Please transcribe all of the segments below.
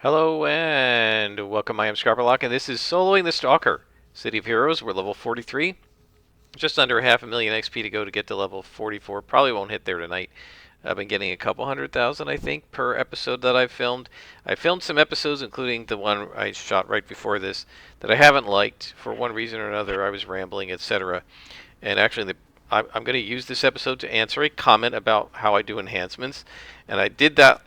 Hello and welcome. I am Scarberlock, and this is Soloing the Stalker. City of Heroes. We're level 43. Just under half a million XP to go to get to level 44. Probably won't hit there tonight. I've been getting a couple 100,000, I think, per episode that I've filmed. I filmed some episodes, including the one I shot right before this, that I haven't liked for one reason or another. I was rambling, etc. And actually, I'm going to use this episode to answer a comment about how I do enhancements. And I did that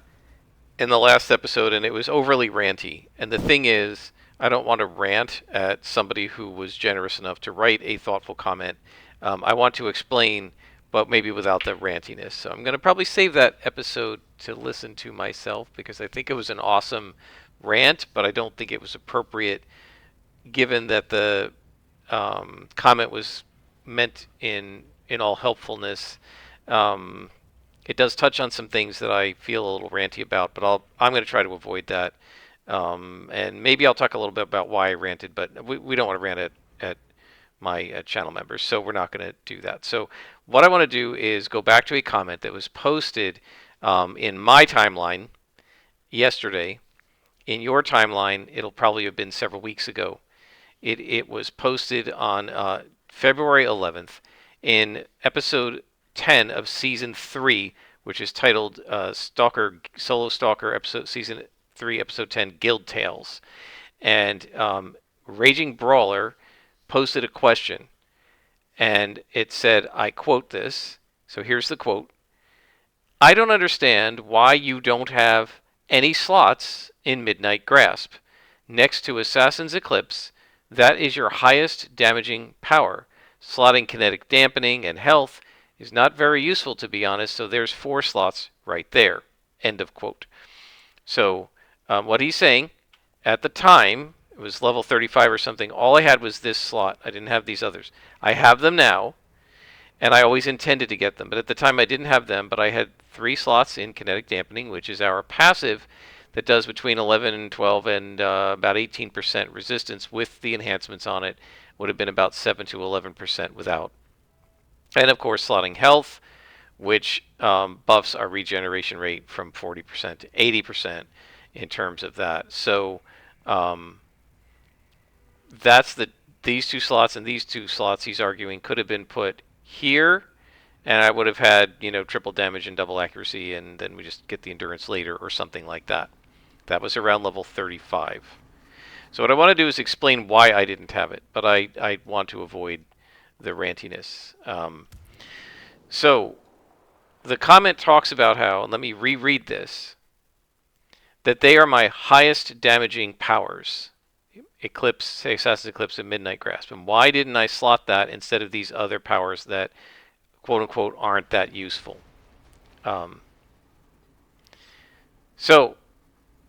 in the last episode, and it was overly ranty. And the thing is, I don't want to rant at somebody who was generous enough to write a thoughtful comment. I want to explain, but maybe without the rantiness. So I'm going to probably save that episode to listen to myself because I think it was an awesome rant, but I don't think it was appropriate given that the comment was meant in all helpfulness. Um, it does touch on some things that I feel a little ranty about, but I'm going to try to avoid that. And maybe I'll talk a little bit about why I ranted, but we don't want to rant at my channel members, so we're not going to do that. So what I want to do is go back to a comment that was posted in my timeline yesterday. In your timeline, it'll probably have been several weeks ago. It was posted on February 11th in episode 10 of season 3, which is titled Stalker Solo Stalker episode season 3 episode 10 Guild Tales. And Raging Brawler posted a question, and it said, I quote this. So here's the quote. I don't understand why you don't have any slots in Midnight Grasp. Next to Assassin's Eclipse, that is your highest damaging power. Slotting kinetic dampening and health is not very useful, to be honest, so there's 4 slots right there. End of quote. So what he's saying, at the time, it was level 35 or something, all I had was this slot. I didn't have these others. I have them now, and I always intended to get them, but at the time I didn't have them, but I had 3 slots in kinetic dampening, which is our passive that does between 11 and 12 and about 18% resistance with the enhancements on it. Would have been about 7 to 11% without. And of course, slotting health, which buffs our regeneration rate from 40% to 80% in terms of that. So that's these 2 slots, and these 2 slots he's arguing could have been put here, and I would have had, triple damage and double accuracy, and then we just get the endurance later or something like that. That was around level 35. So what I want to do is explain why I didn't have it, but I want to avoid the rantiness. So the comment talks about how, and let me reread this, that they are my highest damaging powers. Eclipse, say Assassin's Eclipse and Midnight Grasp. And why didn't I slot that instead of these other powers that, quote unquote, aren't that useful? So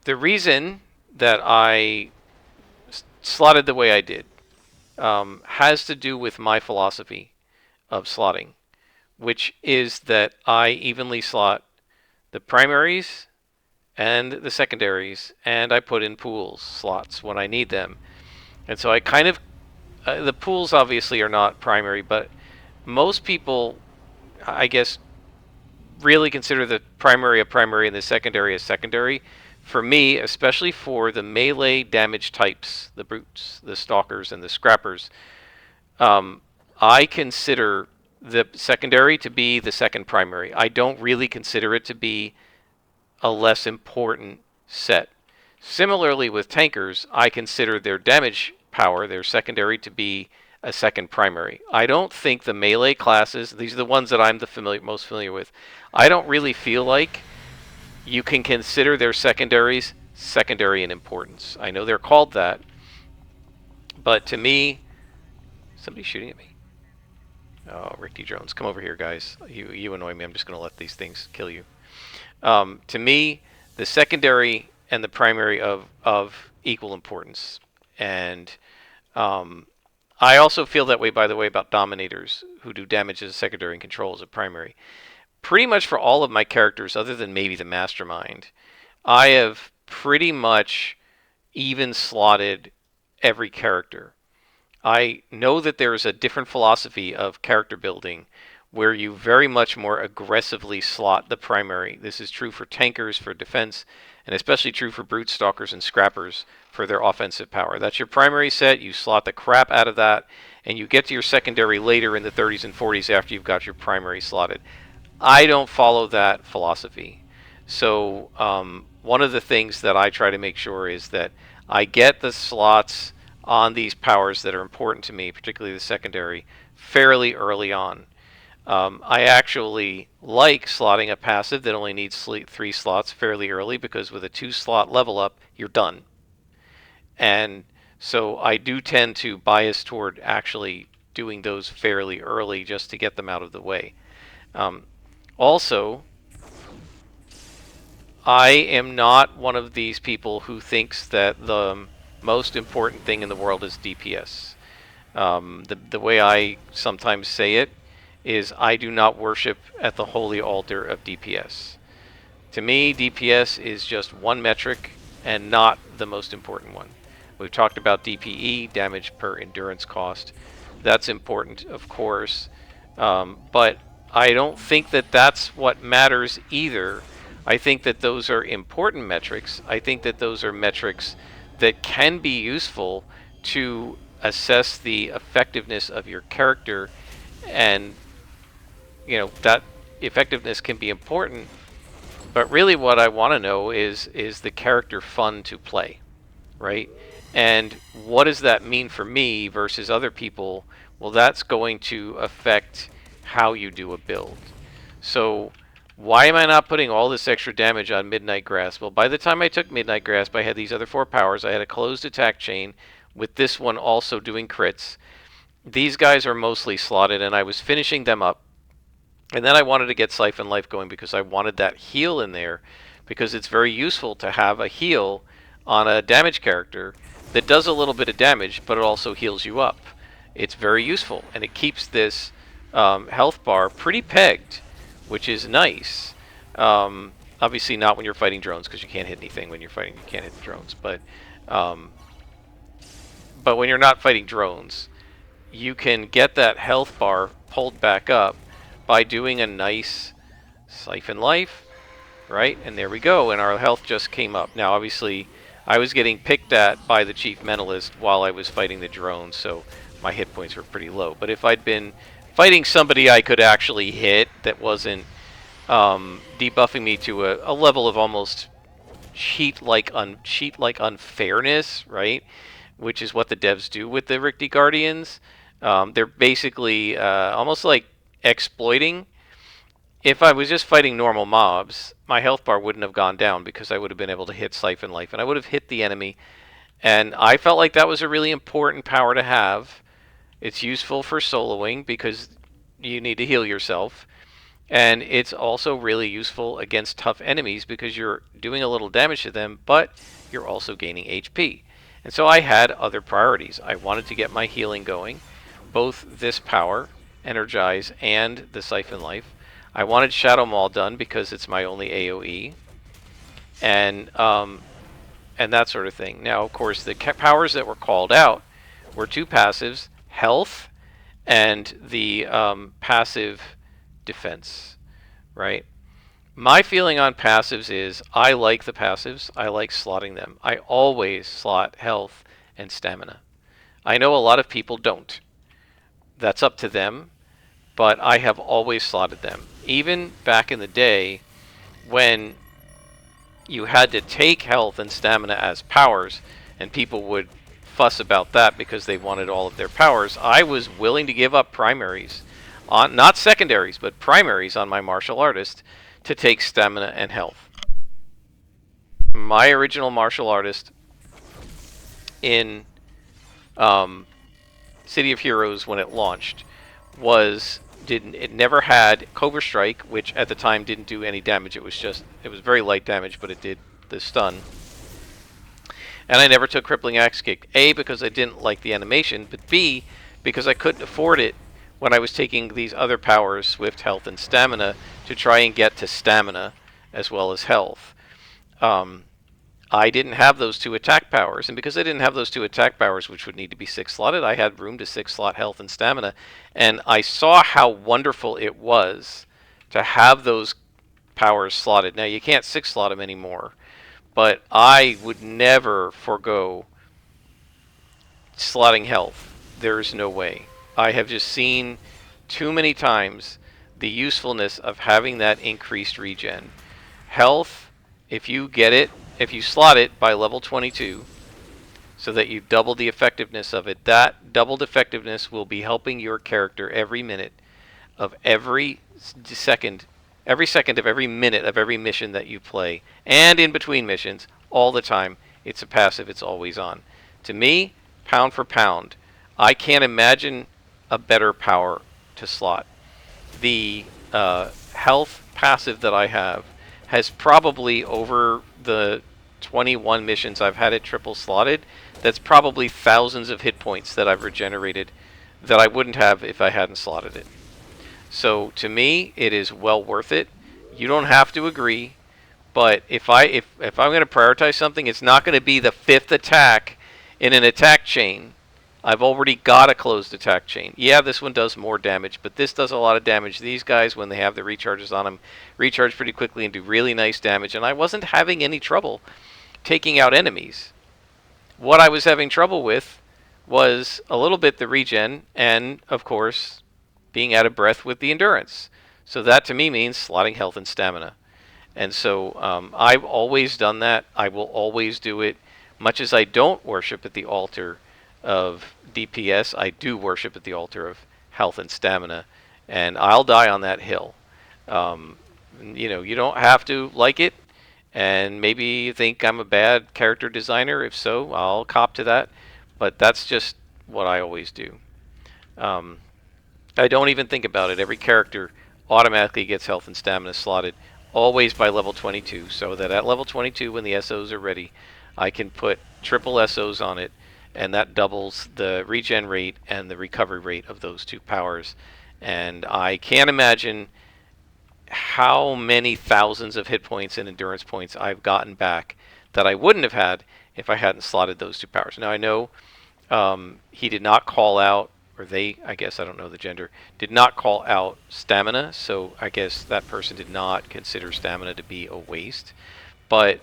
the reason that I slotted the way I did has to do with my philosophy of slotting, which is that I evenly slot the primaries and the secondaries, and I put in pools slots when I need them. And so I kind of, the pools obviously are not primary, but most people, I guess, really consider the primary a primary and the secondary a secondary. For me, especially for the melee damage types, the brutes, the stalkers, and the scrappers, I consider the secondary to be the second primary. I don't really consider it to be a less important set. Similarly with tankers, I consider their damage power, their secondary, to be a second primary. I don't think the melee classes, these are the ones that I'm most familiar with, I don't really feel like you can consider their secondaries secondary in importance. I know they're called that, but to me, somebody's shooting at me. Oh, Rick D. Jones, come over here, guys. You annoy me. I'm just going to let these things kill you. To me, the secondary and the primary of equal importance. And I also feel that way, by the way, about dominators who do damage as a secondary and control as a primary. Pretty much for all of my characters, other than maybe the mastermind, I have pretty much even slotted every character. I know that there is a different philosophy of character building where you very much more aggressively slot the primary. This is true for tankers, for defense, and especially true for brute stalkers and scrappers for their offensive power. That's your primary set. You slot the crap out of that, and you get to your secondary later in the 30s and 40s after you've got your primary slotted. I don't follow that philosophy. So one of the things that I try to make sure is that I get the slots on these powers that are important to me, particularly the secondary, fairly early on. I actually like slotting a passive that only needs 3 slots fairly early, because with a 2-slot level up, you're done. And so I do tend to bias toward actually doing those fairly early just to get them out of the way. Also, I am not one of these people who thinks that the most important thing in the world is DPS. The way I sometimes say it is, I do not worship at the holy altar of DPS. To me, DPS is just one metric and not the most important one. We've talked about DPE, damage per endurance cost. That's important, of course, but I don't think that that's what matters either. I think that those are important metrics. I think that those are metrics that can be useful to assess the effectiveness of your character, and that effectiveness can be important. But really what I want to know is the character fun to play, right? And what does that mean for me versus other people? Well, that's going to affect how you do a build. So why am I not putting all this extra damage on Midnight Grasp? Well, by the time I took Midnight Grasp, I had these other 4 powers. I had a closed attack chain, with this one also doing crits. These guys are mostly slotted, and I was finishing them up. And then I wanted to get Siphon Life going because I wanted that heal in there, because it's very useful to have a heal on a damage character that does a little bit of damage, but it also heals you up. It's very useful, and it keeps this health bar pretty pegged, which is nice. Obviously not when you're fighting drones, because you can't hit anything when you're fighting. You can't hit the drones, but when you're not fighting drones, you can get that health bar pulled back up by doing a nice Siphon Life, right? And there we go, and our health just came up. Now, obviously, I was getting picked at by the Chief Mentalist while I was fighting the drones, so my hit points were pretty low. But if I'd been fighting somebody I could actually hit that wasn't debuffing me to a level of almost cheat-like unfairness, right? Which is what the devs do with the Rikti Guardians. They're basically almost like exploiting. If I was just fighting normal mobs, my health bar wouldn't have gone down, because I would have been able to hit Siphon Life, and I would have hit the enemy. And I felt like that was a really important power to have. It's useful for soloing, because you need to heal yourself. And it's also really useful against tough enemies, because you're doing a little damage to them, but you're also gaining HP. And so I had other priorities. I wanted to get my healing going, both this power, Energize, and the Siphon Life. I wanted Shadow Maul done because it's my only AoE, and that sort of thing. Now, of course, the powers that were called out were 2 passives, Health and the passive Defense, right? My feeling on passives is, I like the passives. I like slotting them. I always slot Health and Stamina. I know a lot of people don't. That's up to them, but I have always slotted them. Even back in the day, when you had to take Health and Stamina as powers, and people would fuss about that because they wanted all of their powers, I was willing to give up primaries, not secondaries, but primaries on my Martial Artist, to take Stamina and Health. My original Martial Artist in City of Heroes, when it launched, it never had Cobra Strike, which at the time didn't do any damage. It was very light damage, but it did the stun. And I never took Crippling Axe Kick. A, because I didn't like the animation, but B, because I couldn't afford it when I was taking these other powers, Swift, Health, and Stamina, to try and get to Stamina as well as Health. I didn't have those 2 attack powers, and because I didn't have those 2 attack powers, which would need to be 6 slotted, I had room to 6 slot health and stamina, and I saw how wonderful it was to have those powers slotted. Now you can't 6 slot them anymore, but I would never forego slotting health. There's no way. I have just seen too many times the usefulness of having that increased regen. Health, if you get it, if you slot it by level 22, so that you double the effectiveness of it, that doubled effectiveness will be helping your character every minute of every second of every minute of every mission that you play, and in between missions, all the time. It's a passive, it's always on. To me, pound for pound, I can't imagine a better power to slot. The health passive that I have has probably, over the 21 missions I've had it triple slotted, that's probably thousands of hit points that I've regenerated that I wouldn't have if I hadn't slotted it. So to me, it is well worth it. You don't have to agree, but if I'm going to prioritize something, it's not going to be the 5th attack in an attack chain. I've already got a closed attack chain. Yeah, this one does more damage, but this does a lot of damage. These guys, when they have the recharges on them, recharge pretty quickly and do really nice damage, and I wasn't having any trouble taking out enemies. What I was having trouble with was a little bit the regen, and of course being out of breath with the endurance. So that to me means slotting health and stamina. And so I've always done that. I will always do it. Much as I don't worship at the altar of DPS, I do worship at the altar of health and stamina, and I'll die on that hill. You don't have to like it, and maybe you think I'm a bad character designer. If so, I'll cop to that, but that's just what I always do. I don't even think about it. Every character automatically gets health and stamina slotted, always by level 22, so that at level 22, when the SOs are ready, I can put triple SOs on it, and that doubles the regen rate and the recovery rate of those 2 powers. And I can't imagine how many thousands of hit points and endurance points I've gotten back that I wouldn't have had if I hadn't slotted those 2 powers. Now I know he did not call out, or they, I guess, I don't know the gender, did not call out stamina, so I guess that person did not consider stamina to be a waste. But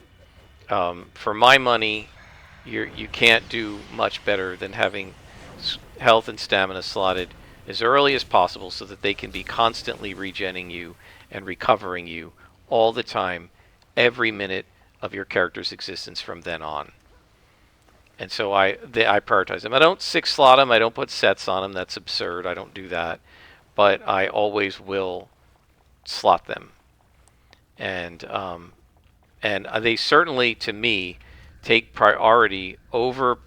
for my money, you can't do much better than having health and stamina slotted as early as possible so that they can be constantly regenning you and recovering you all the time, every minute of your character's existence from then on. And so I prioritize them. I don't 6 slot them. I don't put sets on them. That's absurd. I don't do that. But I always will slot them. And they certainly, to me, take priority over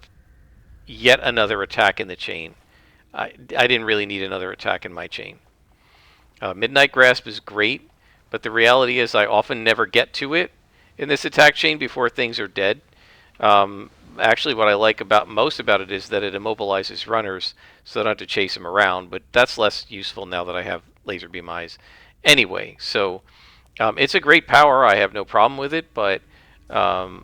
yet another attack in the chain. I didn't really need another attack in my chain. Midnight Grasp is great, but the reality is I often never get to it in this attack chain before things are dead. Actually, what I like most about it is that it immobilizes runners, so I don't have to chase them around, but that's less useful now that I have laser beam eyes. Anyway, so it's a great power. I have no problem with it, but I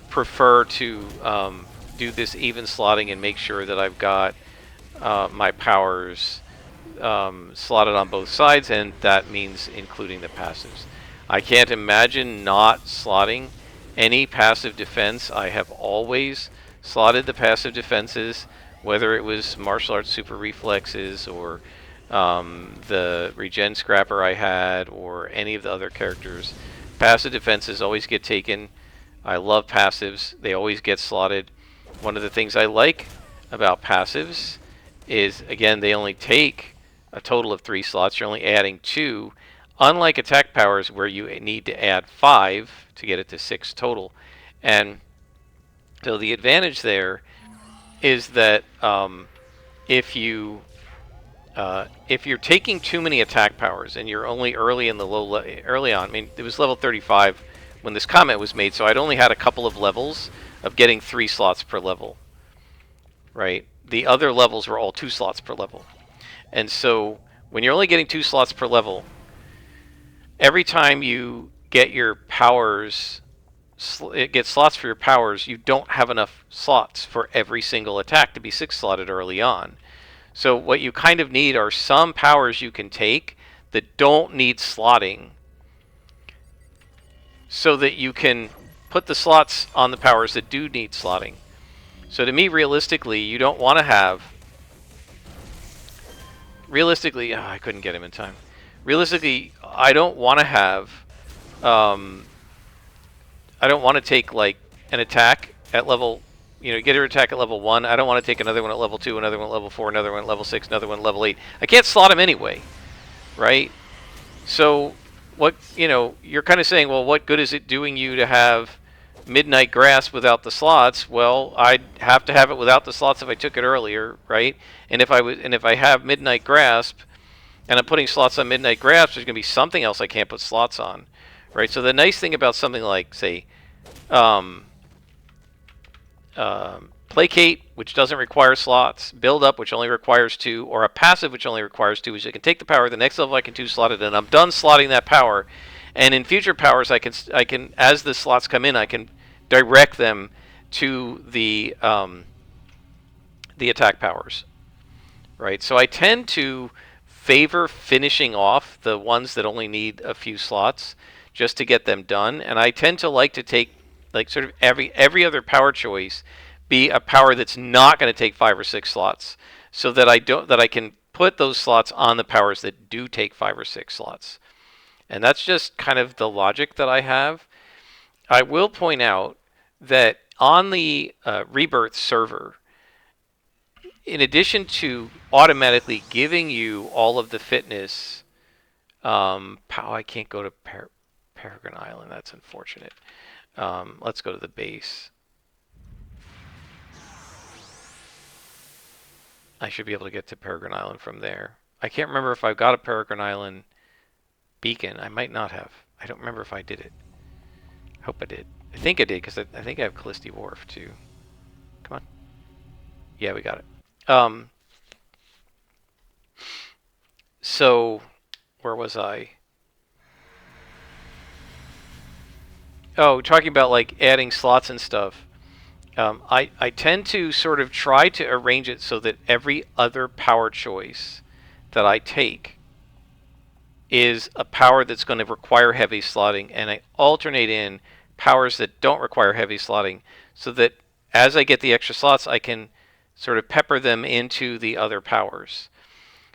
prefer to do this even slotting and make sure that I've got my powers slotted on both sides, and that means including the passives. I can't imagine not slotting any passive defense. I have always slotted the passive defenses, whether it was martial arts super reflexes or the regen scrapper I had or any of the other characters. Passive defenses always get taken. I love passives. They always get slotted. One of the things I like about passives is, again, they only take a total of 3 slots. You're only adding 2, unlike attack powers where you need to add 5 to get it to 6 total. And so the advantage there is that if you're taking too many attack powers and you're only early on, I mean, it was level 35 when this comment was made, so I'd only had a couple of levels of getting 3 slots per level, right? The other levels were all 2 slots per level. And so When you're only getting 2 slots per level, every time you get your powers, it gets slots for your powers, you don't have enough slots for every single attack to be 6 slotted early on. So what you kind of need are some powers you can take that don't need slotting, so that you can put the slots on the powers that do need slotting. So to me, realistically, you don't want to have... Realistically, I couldn't get him in time. Realistically, I don't want to have... I don't want to take, like, an attack at level... You know, get your attack at level 1. I don't want to take another one at level 2, another one at level 4, another one at level 6, another one at level 8. I can't slot him anyway, right? So, what, you know, you're kind of saying, well, what good is it doing you to have Midnight Grasp without the slots? Well, I'd have to have it without the slots if I took it earlier, right? And if I have Midnight Grasp, and I'm putting slots on Midnight Grasp, there's going to be something else I can't put slots on, right? So the nice thing about something like, say, Placate, which doesn't require slots, Build Up, which only requires 2, or a passive, which only requires 2, is I can take the power, the next level I can 2-slot it, and I'm done slotting that power. And in future powers, I can, as the slots come in, I can direct them to the attack powers, right? So I tend to favor finishing off the ones that only need a few slots just to get them done, and I tend to like to take, like, sort of every other power choice be a power that's not going to take 5 or 6 slots, so that I can put those slots on the powers that do take 5 or 6 slots. And that's just kind of the logic that I have. I will point out that on the Rebirth server, in addition to automatically giving you all of the fitness, I can't go to Peregrine Island. That's unfortunate. Let's go to the base. I should be able to get to Peregrine Island from there. I can't remember if I've got a Peregrine Island beacon. I might not have. I don't remember if I did it. I hope I did. I think I did, because I think I have Callisti Wharf too. Come on. Yeah, we got it. So, where was I? Oh, talking about, like, adding slots and stuff. I tend to sort of try to arrange it so that every other power choice that I take is a power that's going to require heavy slotting, and I alternate in powers that don't require heavy slotting, so that as I get the extra slots, I can sort of pepper them into the other powers.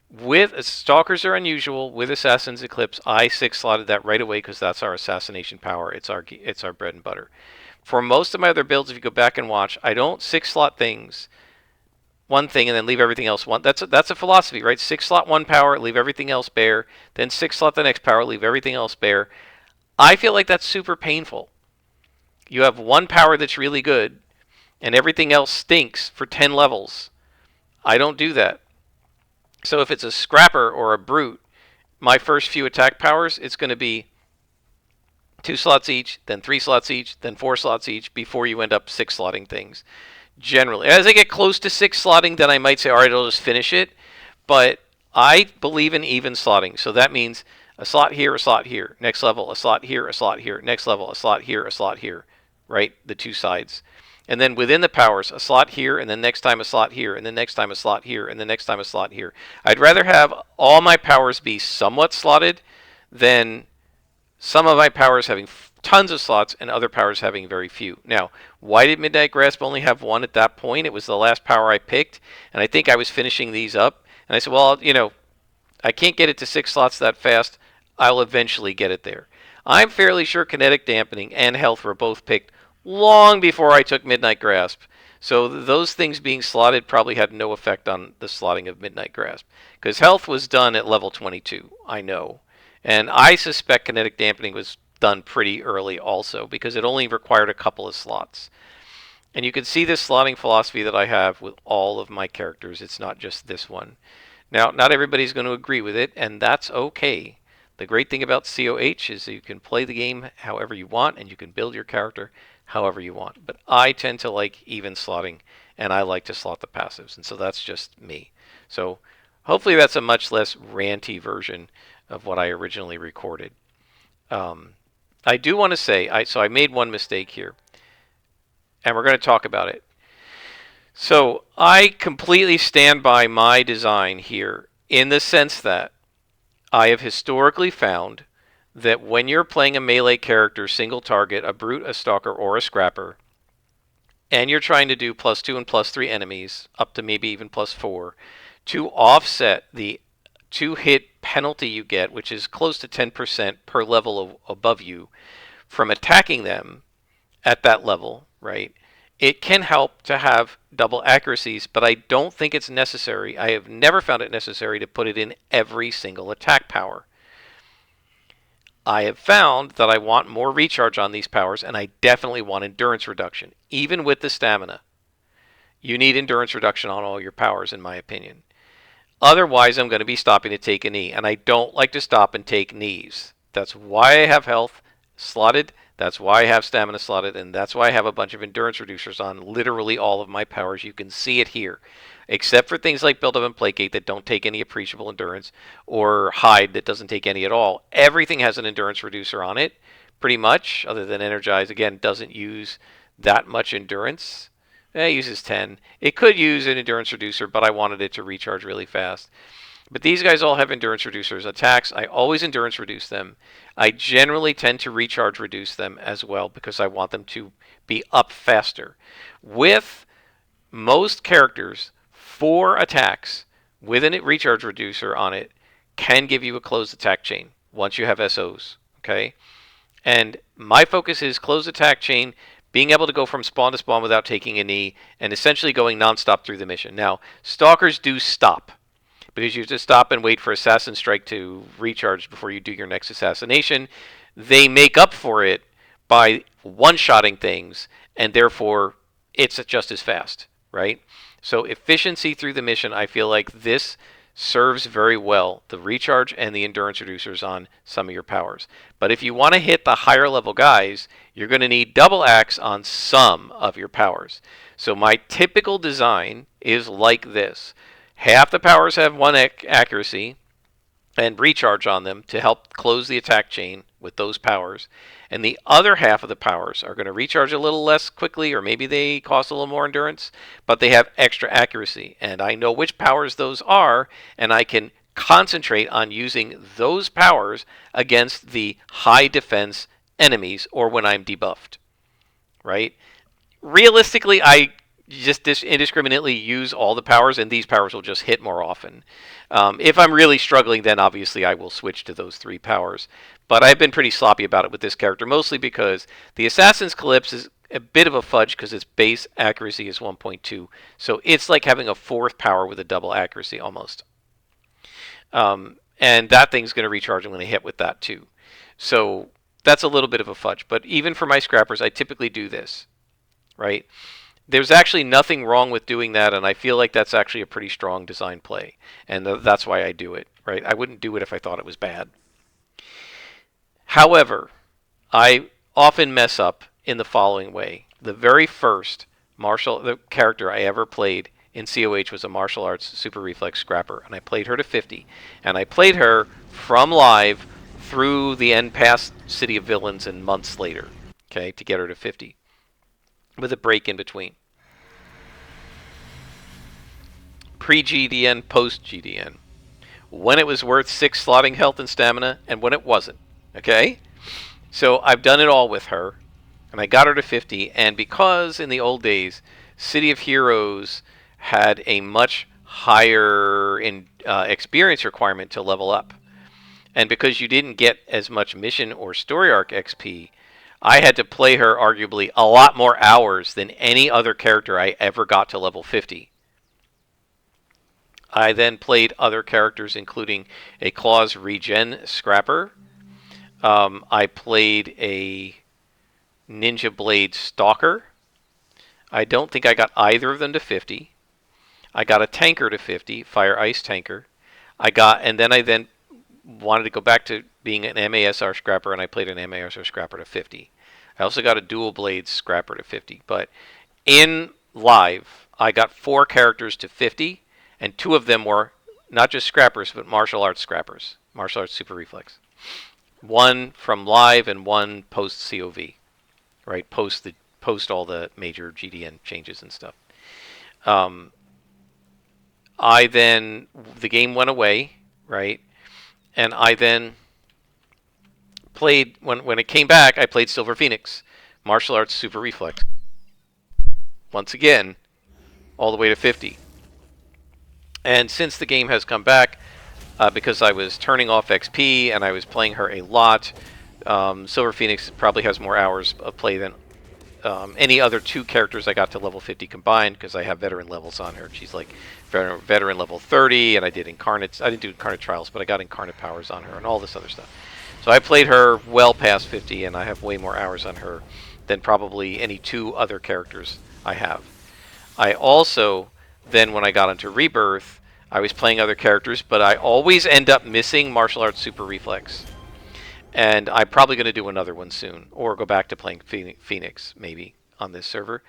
With Stalkers are unusual. With Assassin's Eclipse, I 6-slotted that right away because that's our assassination power. It's our bread and butter. For most of my other builds, if you go back and watch, I don't 6-slot things, one thing, and then leave everything else one. That's a philosophy, right? 6-slot one power, leave everything else bare. Then 6-slot the next power, leave everything else bare. I feel like that's super painful. You have one power that's really good, and everything else stinks for 10 levels. I don't do that. So if it's a Scrapper or a Brute, my first few attack powers, it's going to be 2 slots each, then 3 slots each, then 4 slots each, before you end up 6-slotting things. Generally, as I get close to 6-slotting, then I might say, all right, I'll just finish it. But I believe in even slotting. So that means a slot here, a slot here. Next level, a slot here, a slot here. Next level, a slot here, a slot here. Right? The two sides. And then within the powers, a slot here, and then next time a slot here, and then next time a slot here, and then next time a slot here. I'd rather have all my powers be somewhat slotted than some of my powers having tons of slots and other powers having very few. Now, why did Midnight Grasp only have one at that point? It was the last power I picked, and I think I was finishing these up. And I said, well, you know, I can't get it to 6 slots that fast. I'll eventually get it there. I'm fairly sure Kinetic Dampening and Health were both picked long before I took Midnight Grasp. So those things being slotted probably had no effect on the slotting of Midnight Grasp. Because Health was done at level 22, I know. And I suspect Kinetic Dampening was done pretty early also, because it only required a couple of slots. And you can see this slotting philosophy that I have with all of my characters. It's not just this one. Now, not everybody's going to agree with it, and that's okay. The great thing about COH is that you can play the game however you want, and you can build your character however you want. But I tend to like even slotting, and I like to slot the passives, and so that's just me. So Hopefully that's a much less ranty version of what I originally recorded. Um, I do want to say, so I made one mistake here, and we're going to talk about it. So I completely stand by my design here in the sense that I have historically found that when you're playing a melee character, single target, a brute, a stalker, or a scrapper, and you're trying to do +2 and +3 enemies, up to maybe even +4, to offset the 2-hit penalty you get, which is close to 10% per level above you, from attacking them at that level, right? It can help to have double accuracies, but I don't think it's necessary. I have never found it necessary to put it in every single attack power. I have found that I want more recharge on these powers, and I definitely want endurance reduction. Even with the stamina, you need endurance reduction on all your powers, in my opinion. Otherwise, I'm going to be stopping to take a knee, and I don't like to stop and take knees. That's why I have health slotted, that's why I have stamina slotted, and that's why I have a bunch of endurance reducers on literally all of my powers. You can see it here. Except for things like Build Up and Placate that don't take any appreciable endurance, or Hide that doesn't take any at all. Everything has an endurance reducer on it, pretty much, other than Energize. Again, doesn't use that much endurance. It uses 10. It could use an endurance reducer, but I wanted it to recharge really fast. But these guys all have endurance reducers. Attacks, I always endurance reduce them. I generally tend to recharge reduce them as well because I want them to be up faster. With most characters, 4 attacks with a recharge reducer on it can give you a closed attack chain once you have SOs. Okay? And my focus is closed attack chain, being able to go from spawn to spawn without taking a knee, and essentially going nonstop through the mission. Now, Stalkers do stop, because you have to stop and wait for Assassin Strike to recharge before you do your next assassination. They make up for it by one-shotting things, and therefore it's just as fast, right? So efficiency through the mission, I feel like this serves very well the recharge and the endurance reducers on some of your powers. But if you want to hit the higher level guys, you're going to need double axe on some of your powers. So my typical design is like this. Half the powers have 1 accuracy and recharge on them to help close the attack chain with those powers. And the other half of the powers are going to recharge a little less quickly, or maybe they cost a little more endurance, but they have extra accuracy. And I know which powers those are, and I can concentrate on using those powers against the high defense enemies or when I'm debuffed, right? Realistically, I just indiscriminately use all the powers, and these powers will just hit more often. If I'm really struggling, then obviously I will switch to those 3 powers. But I've been pretty sloppy about it with this character, mostly because the Assassin's Calypse is a bit of a fudge because its base accuracy is 1.2. So it's like having a 4th power with a double accuracy almost. And that thing's going to recharge I'm going to hit with that too. So that's a little bit of a fudge. But even for my scrappers, I typically do this, right? There's actually nothing wrong with doing that, and I feel like that's actually a pretty strong design play. And that's why I do it, right? I wouldn't do it if I thought it was bad. However, I often mess up in the following way. The very first the character I ever played in COH was a martial arts super reflex scrapper, and I played her to 50. And I played her from live through the end past City of Villains and months later, okay, to get her to 50, with a break in between. Pre-GDN, post-GDN. When it was worth 6 slotting health and stamina, and when it wasn't. Okay? So I've done it all with her, and I got her to 50, and because in the old days, City of Heroes had a much higher experience requirement to level up, and because you didn't get as much mission or story arc XP, I had to play her arguably a lot more hours than any other character I ever got to level 50. I then played other characters, including a Claws Regen Scrapper. I played a Ninja Blade Stalker. I don't think I got either of them to 50. I got a Tanker to 50, Fire Ice Tanker. And then I wanted to go back to being an MASR Scrapper, and I played an MASR Scrapper to 50. I also got a Dual Blades Scrapper to 50. But in live, I got 4 characters to 50, and 2 of them were not just scrappers, but martial arts scrappers, martial arts super reflex. One from live and one post COV, right? Post all the major GDN changes and stuff. Um, the game went away, right? And I then played, when it came back, I played Silver Phoenix, martial arts super reflex. Once again, all the way to 50. And since the game has come back, because I was turning off XP and I was playing her a lot, Silver Phoenix probably has more hours of play than any other two characters I got to level 50 combined, because I have veteran levels on her. She's like veteran level 30, and I did incarnates. I didn't do incarnate trials, but I got incarnate powers on her and all this other stuff. So I played her well past 50, and I have way more hours on her than probably any two other characters I have. I also, then when I got into Rebirth, I was playing other characters, but I always end up missing martial arts super reflex. And I'm probably going to do another one soon, or go back to playing Phoenix, maybe, on this server.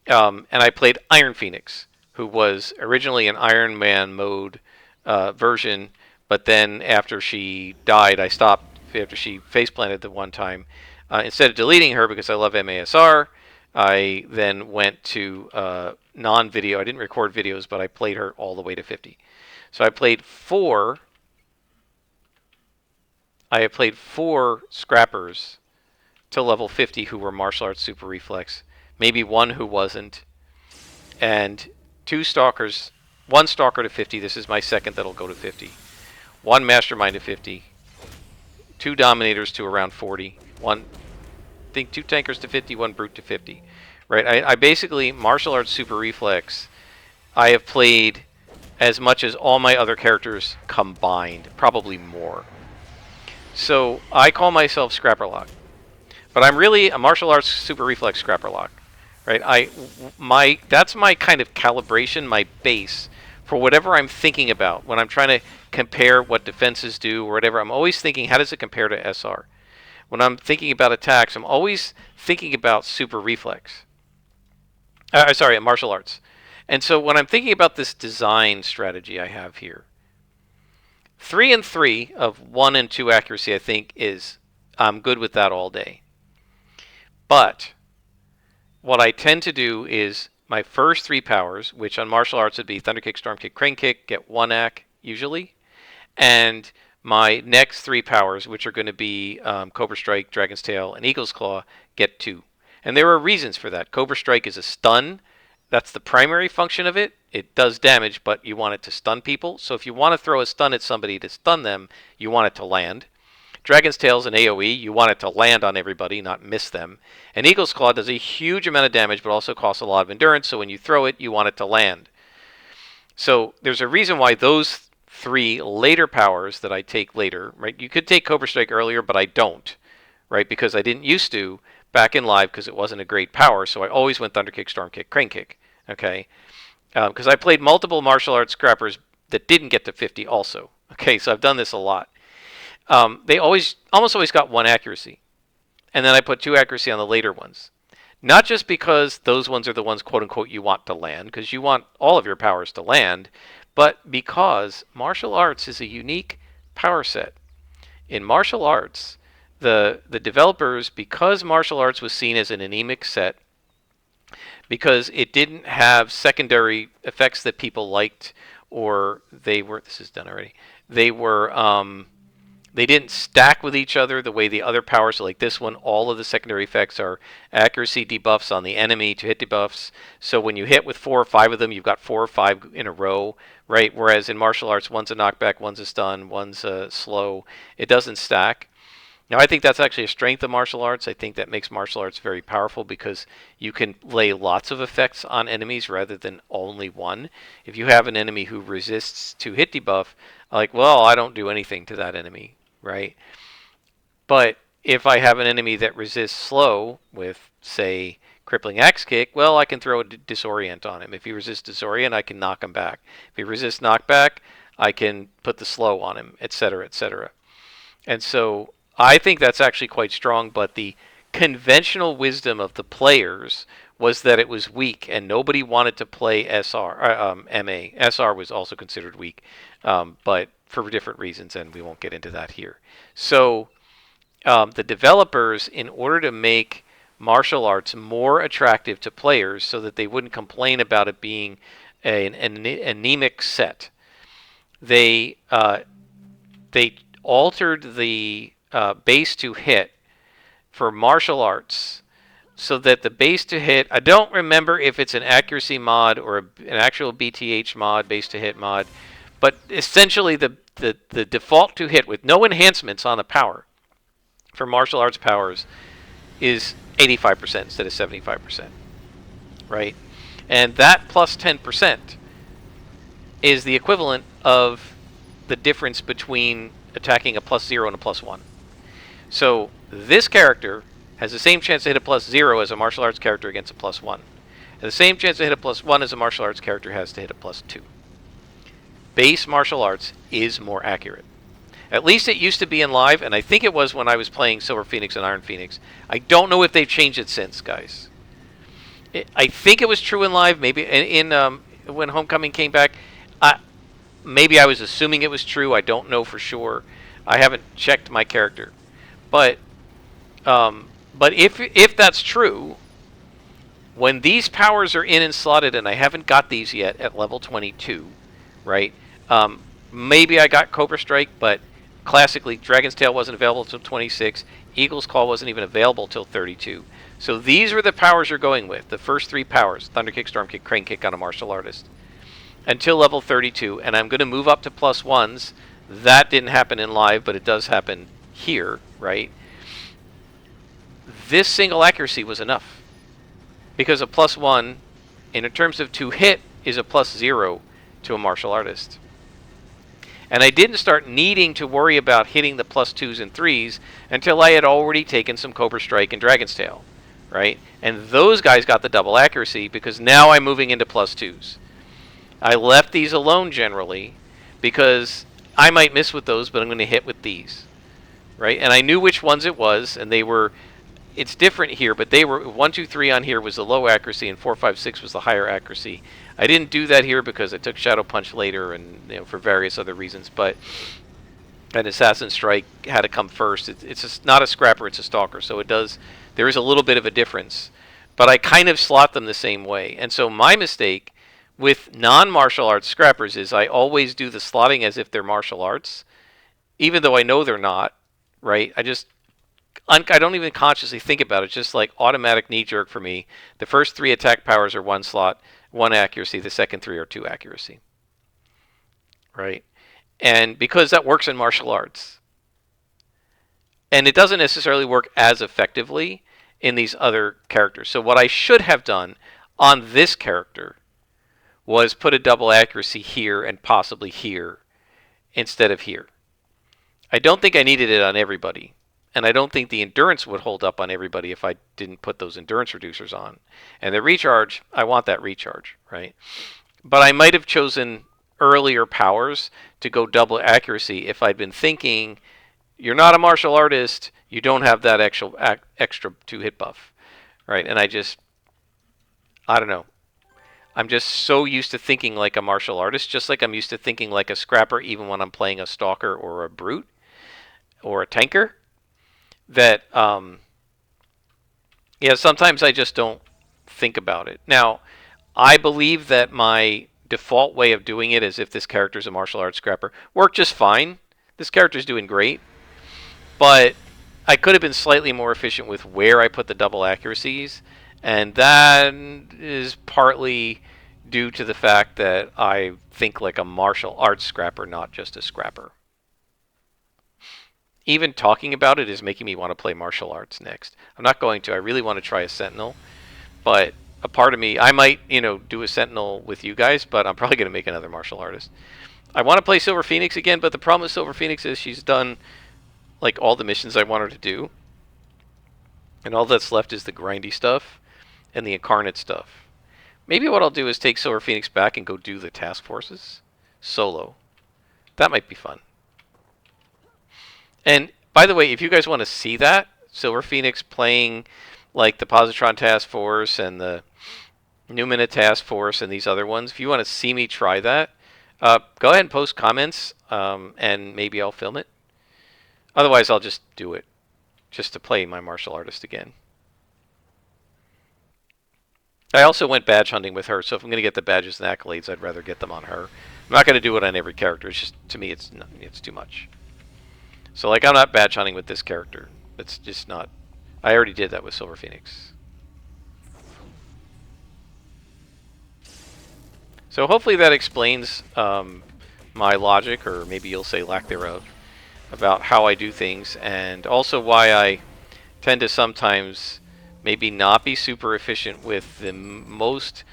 And I played Iron Phoenix, who was originally an Iron Man mode version, but then after she died, I stopped, after she face-planted the one time. Instead of deleting her, because I love MASR, I then went to non-video. I didn't record videos, but I played her all the way to 50. So I played four scrappers to level 50 who were martial arts super reflex, maybe one who wasn't, and two stalkers, one stalker to 50. This is my second that'll go to 50. One mastermind to 50. Two dominators to around 40. I think two tankers to 50, one brute to 50. Right? I basically, martial arts super reflex, I have played as much as all my other characters combined, probably more. So I call myself Scrapperlock, but I'm really a martial arts super reflex Scrapperlock, right? That's my kind of calibration, my base for whatever I'm thinking about when I'm trying to compare what defenses do or whatever. I'm always thinking, how does it compare to SR? When I'm thinking about attacks, I'm always thinking about super reflex. Martial arts. And so when I'm thinking about this design strategy I have here, 3 and 3 of 1 and 2 accuracy, I think, I'm good with that all day. But what I tend to do is my first 3 powers, which on martial arts would be Thunder Kick, Storm Kick, Crane Kick, get 1 AC usually. And my next 3 powers, which are going to be Cobra Strike, Dragon's Tail, and Eagle's Claw, get 2. And there are reasons for that. Cobra Strike is a stun. That's the primary function of it. It does damage, but you want it to stun people. So if you want to throw a stun at somebody to stun them, you want it to land. Dragon's Tail is an AoE. You want it to land on everybody, not miss them. And Eagle's Claw does a huge amount of damage, but also costs a lot of endurance. So when you throw it, you want it to land. So there's a reason why those 3 later powers that I take later, right? You could take Cobra Strike earlier, but I don't, right? Because I didn't used to back in live because it wasn't a great power. So I always went Thunder Kick, Storm Kick, Crane Kick. Okay, because I played multiple martial arts scrappers that didn't get to 50 also. Okay, so I've done this a lot. They almost always got 1 accuracy. And then I put 2 accuracy on the later ones. Not just because those ones are the ones, quote unquote, you want to land, because you want all of your powers to land, but because martial arts is a unique power set. In martial arts, the developers, because martial arts was seen as an anemic set, because it didn't have secondary effects that people liked, or this is done already, they didn't stack with each other the way the other powers, so like this one, all of the secondary effects are accuracy debuffs on the enemy to hit debuffs. So when you hit with 4 or 5 of them, you've got 4 or 5 in a row, right? Whereas in martial arts, one's a knockback, one's a stun, one's a slow. It doesn't stack. Now, I think that's actually a strength of martial arts. I think that makes martial arts very powerful because you can lay lots of effects on enemies rather than only one. If you have an enemy who resists to hit debuff, like, well, I don't do anything to that enemy, right? But if I have an enemy that resists slow with, say, crippling axe kick, well, I can throw a disorient on him. If he resists disorient, I can knock him back. If he resists knockback, I can put the slow on him, etc., etc. And so I think that's actually quite strong, but the conventional wisdom of the players was that it was weak, and nobody wanted to play SR, MA. SR was also considered weak. but for different reasons, and we won't get into that here. So the developers, in order to make martial arts more attractive to players so that they wouldn't complain about it being an anemic set, they altered the base to hit for martial arts so that the base to hit, I don't remember if it's an accuracy mod or an actual BTH mod, base to hit mod, but essentially the default to hit with no enhancements on the power for martial arts powers is 85% instead of 75%, right? And that plus 10% is the equivalent of the difference between attacking a +0 and a +1. So this character has the same chance to hit a +0 as a martial arts character against a +1. And the same chance to hit a +1 as a martial arts character has to hit a +2. Base martial arts is more accurate. At least it used to be in live, and I think it was when I was playing Silver Phoenix and Iron Phoenix. I don't know if they've changed it since, guys. I think it was true in live, maybe when Homecoming came back. Maybe I was assuming it was true. I don't know for sure. I haven't checked my character. But if that's true, when these powers are in and slotted, and I haven't got these yet at level 22, right? Maybe I got Cobra Strike, but classically, Dragon's Tail wasn't available until 26. Eagle's Call wasn't even available until 32. So these were the powers you're going with. The first three powers: Thunder Kick, Storm Kick, Crane Kick on a martial artist. Until level 32. And I'm going to move up to +1s. That didn't happen in live, but it does happen here, right? This single accuracy was enough. Because a +1, in terms of to hit, is a +0 to a martial artist. And I didn't start needing to worry about hitting the +2s and 3s until I had already taken some Cobra Strike and Dragon's Tail, right? And those guys got the double accuracy because now I'm moving into +2s. I left these alone generally because I might miss with those, but I'm going to hit with these, right? And I knew which ones it was, and they were, it's different here, but they were 1, 2, 3 on here was the low accuracy, and 4, 5, 6 was the higher accuracy. I didn't do that here because I took Shadow Punch later, and for various other reasons. But an Assassin Strike had to come first. It's not a Scrapper; it's a Stalker. So it does. There is a little bit of a difference, but I kind of slot them the same way. And so my mistake with non-martial arts Scrappers is I always do the slotting as if they're martial arts, even though I know they're not. Right? I don't even consciously think about it. It's just like automatic knee jerk for me. The first 3 attack powers are 1 slot, 1 accuracy. The second 3 are 2 accuracy. Right? And because that works in martial arts. And it doesn't necessarily work as effectively in these other characters. So what I should have done on this character was put a double accuracy here and possibly here instead of here. I don't think I needed it on everybody. And I don't think the endurance would hold up on everybody if I didn't put those endurance reducers on. And the recharge, I want that recharge, right? But I might have chosen earlier powers to go double accuracy if I'd been thinking, you're not a martial artist, you don't have that extra 2 hit buff, right? And I don't know. I'm just so used to thinking like a martial artist, just like I'm used to thinking like a Scrapper even when I'm playing a Stalker or a Brute or a Tanker. That, sometimes I just don't think about it. Now, I believe that my default way of doing it, as if this character is a martial arts Scrapper, worked just fine. This character's doing great. But I could have been slightly more efficient with where I put the double accuracies. And that is partly due to the fact that I think like a martial arts Scrapper, not just a Scrapper. Even talking about it is making me want to play martial arts next. I'm not going to. I really want to try a Sentinel. But a part of me, I might, do a Sentinel with you guys, but I'm probably going to make another martial artist. I want to play Silver Phoenix again, but the problem with Silver Phoenix is she's done like all the missions I want her to do. And all that's left is the grindy stuff and the incarnate stuff. Maybe what I'll do is take Silver Phoenix back and go do the task forces solo. That might be fun. And by the way, if you guys want to see that, Silver Phoenix playing like the Positron Task Force and the Numina Task Force and these other ones, if you want to see me try that, Go ahead and post comments, and maybe I'll film it. Otherwise, I'll just do it, just to play my martial artist again. I also went badge hunting with her, so if I'm going to get the badges and accolades, I'd rather get them on her. I'm not going to do it on every character. It's just, to me, it's too much. So, like, I'm not badge hunting with this character. It's just not. I already did that with Silver Phoenix. So hopefully that explains my logic, or maybe you'll say lack thereof, about how I do things, and also why I tend to sometimes maybe not be super efficient with the most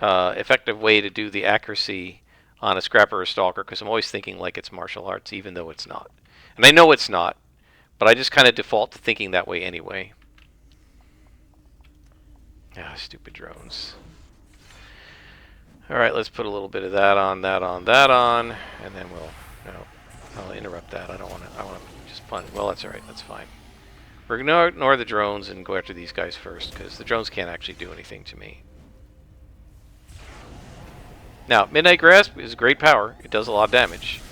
effective way to do the accuracy on a scrapper or stalker, because I'm always thinking like it's martial arts, even though it's not. And I know it's not, but I just kind of default to thinking that way anyway. Ah, stupid drones. Alright, let's put a little bit of that on, and then we'll, I'll interrupt that. I want to just punt. Well, that's alright, that's fine. We're going to ignore the drones and go after these guys first, because the drones can't actually do anything to me. Now, Midnight Grasp is great power. It does a lot of damage.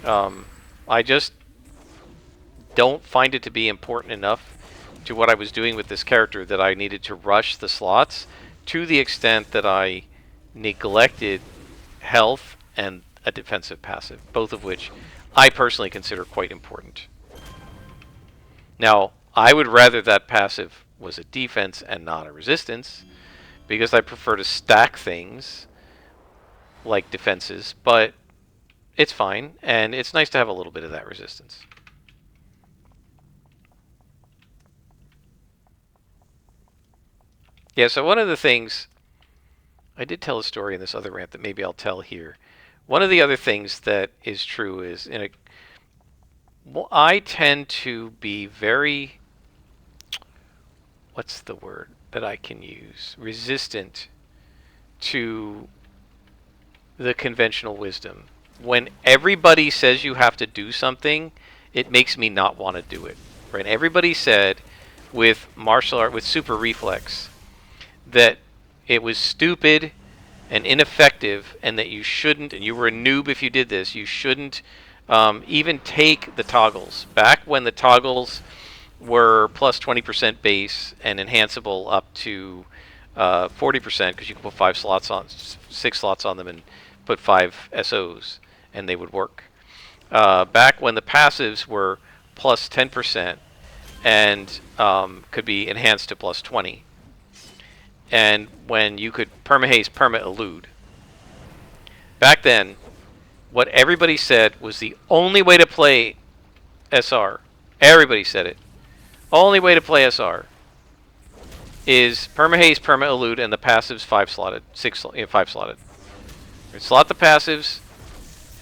I just don't find it to be important enough to what I was doing with this character that I needed to rush the slots to the extent that I neglected health and a defensive passive, both of which I personally consider quite important. Now, I would rather that passive was a defense and not a resistance, because I prefer to stack things like defenses, but it's fine, and it's nice to have a little bit of that resistance. Yeah, so one of the things, I did tell a story in this other rant that maybe I'll tell here. One of the other things that is true is, I tend to be very, what's the word that I can use? Resistant to the conventional wisdom. When everybody says you have to do something, it makes me not want to do it. Right? Everybody said with martial art, with super reflex, that it was stupid and ineffective, and that you shouldn't, and you were a noob if you did this, you shouldn't even take the toggles. Back when the toggles were plus 20% base and enhanceable up to 40%, because you could put 6 slots on them and put 5 SOs, and they would work. Back when the passives were plus 10% and could be enhanced to plus 20. And when you could permahaste, perma-elude. Back then, what everybody said was the only way to play SR. Everybody said it. Only way to play SR is permahaste, perma-elude, and the passives 5-slotted, 5-slotted. Slot the passives,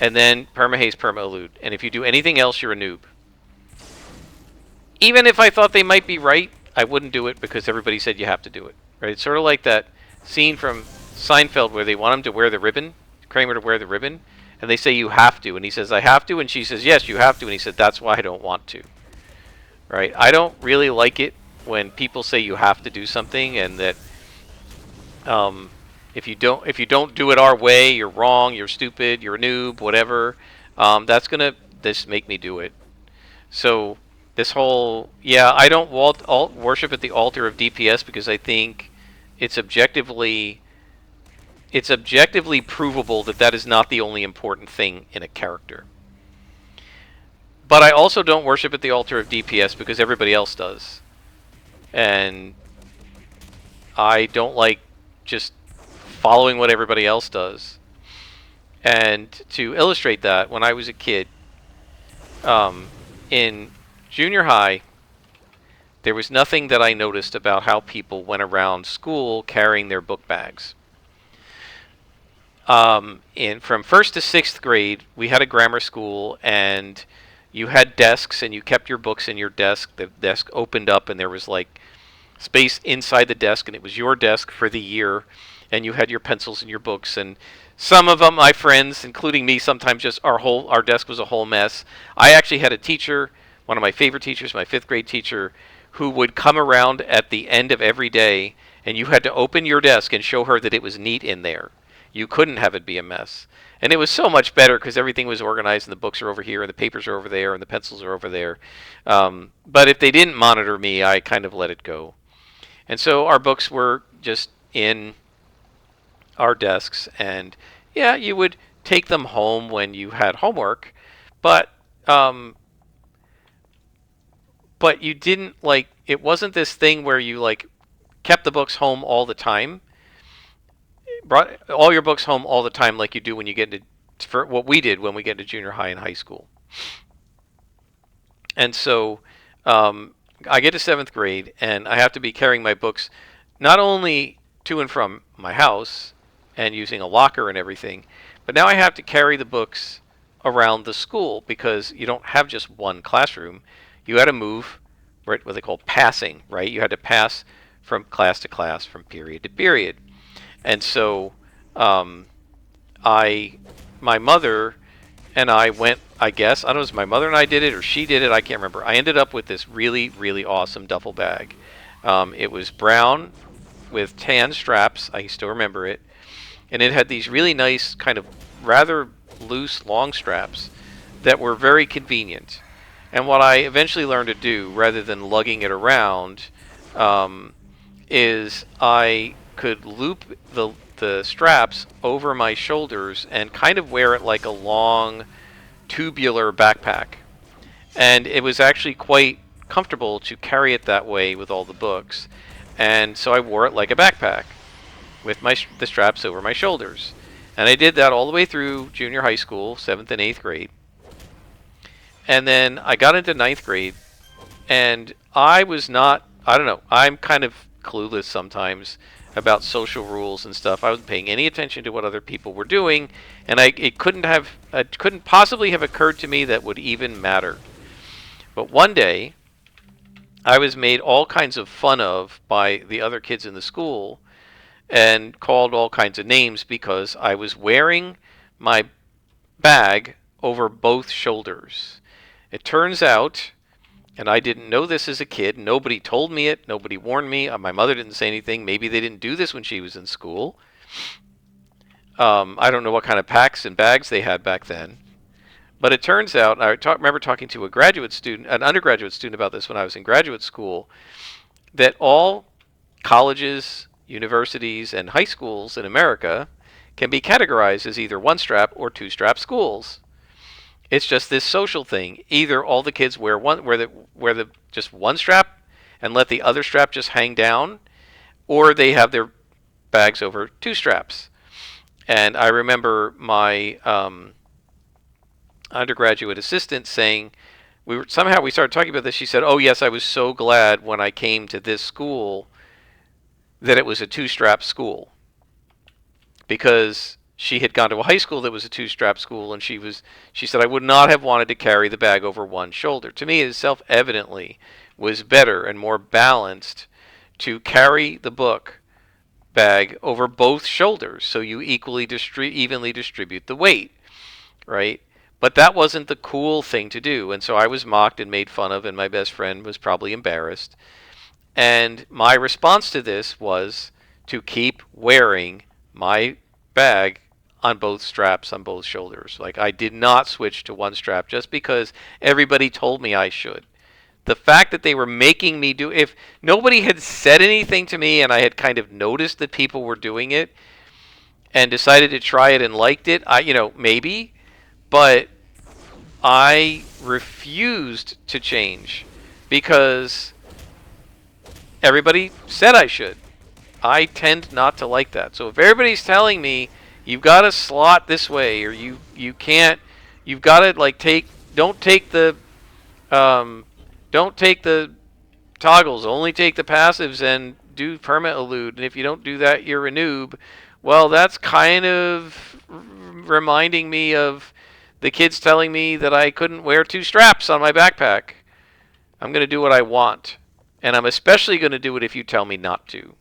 and then permahaste, perma-elude. And if you do anything else, you're a noob. Even if I thought they might be right, I wouldn't do it because everybody said you have to do it. Right? It's sort of like that scene from Seinfeld where they want him to wear the ribbon, Kramer to wear the ribbon, and they say you have to, and he says I have to, and she says yes you have to, and he said that's why I don't want to. Right? I don't really like it when people say you have to do something, and that if you don't do it our way, you're wrong, you're stupid, you're a noob, whatever. That's gonna just make me do it. So this whole, I don't worship at the altar of DPS because I think it's objectively provable that that is not the only important thing in a character. But I also don't worship at the altar of DPS because everybody else does. And I don't like just following what everybody else does. And to illustrate that, when I was a kid, in junior high, there was nothing that I noticed about how people went around school carrying their book bags. From 1st to 6th grade, we had a grammar school, and you had desks, and you kept your books in your desk. The desk opened up, and there was like space inside the desk, and it was your desk for the year, and you had your pencils and your books. And some of them, my friends, including me, sometimes just our desk was a whole mess. I actually had a teacher, one of my favorite teachers, my 5th grade teacher, who would come around at the end of every day, and you had to open your desk and show her that it was neat in there. You couldn't have it be a mess. And it was so much better because everything was organized and the books are over here and the papers are over there and the pencils are over there. But if they didn't monitor me, I kind of let it go. And so our books were just in our desks, and yeah, you would take them home when you had homework, but um, but you didn't like it wasn't this thing where you like kept the books home all the time, brought all your books home all the time like you do when you get into for what we did when we get into junior high and high school. And so I get to seventh grade, and I have to be carrying my books not only to and from my house and using a locker and everything, but now I have to carry the books around the school because you don't have just one classroom. You had to move, right, what they call passing, right? You had to pass from class to class, from period to period. And so um, my mother and I went, I guess, I don't know if it was my mother and I did it or she did it, I can't remember. I ended up with this really, really awesome duffel bag. It was brown with tan straps, I still remember it, and it had these really nice kind of rather loose long straps that were very convenient. And what I eventually learned to do, rather than lugging it around, is I could loop the straps over my shoulders and kind of wear it like a long tubular backpack. And it was actually quite comfortable to carry it that way with all the books. And so I wore it like a backpack with the straps over my shoulders. And I did that all the way through junior high school, 7th and 8th grade. And then I got into ninth grade, and I was not, I don't know, I'm kind of clueless sometimes about social rules and stuff. I wasn't paying any attention to what other people were doing, and it couldn't possibly have occurred to me that would even matter. But one day, I was made all kinds of fun of by the other kids in the school and called all kinds of names because I was wearing my bag over both shoulders. It turns out, and I didn't know this as a kid, nobody told me it, nobody warned me, my mother didn't say anything, maybe they didn't do this when she was in school. I don't know what kind of packs and bags they had back then. But it turns out, remember talking to an undergraduate student about this when I was in graduate school, that all colleges, universities, and high schools in America can be categorized as either one-strap or two-strap schools. It's just this social thing. Either all the kids wear the just one strap and let the other strap just hang down, or they have their bags over two straps. And I remember my undergraduate assistant saying, we started talking about this. She said, "Oh yes, I was so glad when I came to this school that it was a two-strap school," because she had gone to a high school that was a two-strap school, and she said, "I would not have wanted to carry the bag over one shoulder." To me, it self-evidently was better and more balanced to carry the book bag over both shoulders, so you evenly distribute the weight, right? But that wasn't the cool thing to do, and so I was mocked and made fun of, and my best friend was probably embarrassed. And my response to this was to keep wearing my bag on both straps on both shoulders. Like, I did not switch to one strap just because everybody told me I should. The fact that they were making me do, if nobody had said anything to me and I had kind of noticed that people were doing it and decided to try it and liked it, maybe, but I refused to change because everybody said I should. I tend not to like that. So if everybody's telling me you've got to slot this way, or you can't, you've got to like don't take the toggles, only take the passives and do perma elude, and if you don't do that, you're a noob. Well, that's kind of reminding me of the kids telling me that I couldn't wear two straps on my backpack. I'm going to do what I want, and I'm especially going to do it if you tell me not to.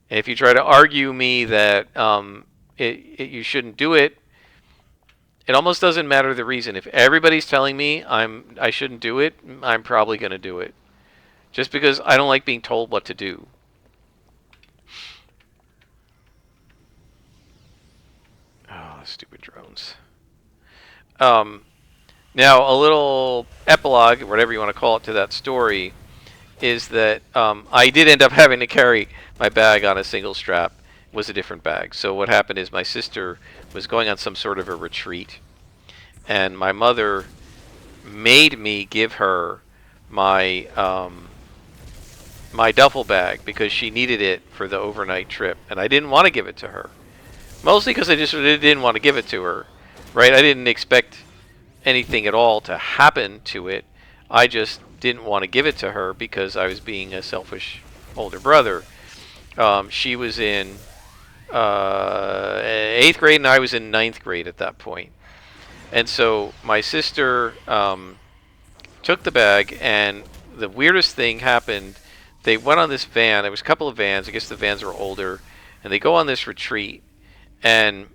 And if you try to argue me that you shouldn't do it, it almost doesn't matter the reason. If everybody's telling me I shouldn't do it, I'm probably going to do it. Just because I don't like being told what to do. Stupid drones. Um, Now, a little epilogue, or whatever you want to call it, to that story is that I did end up having to carry my bag on a single strap. It was a different bag. So what happened is my sister was going on some sort of a retreat, and my mother made me give her my my duffel bag because she needed it for the overnight trip, and I didn't want to give it to her. Mostly because I just really didn't want to give it to her, right? I didn't expect anything at all to happen to it. I just didn't want to give it to her because I was being a selfish older brother. She was in 8th grade and I was in 9th grade at that point. And so my sister took the bag, and the weirdest thing happened. They went on this van. There was a couple of vans. I guess the vans were older. And they go on this retreat. And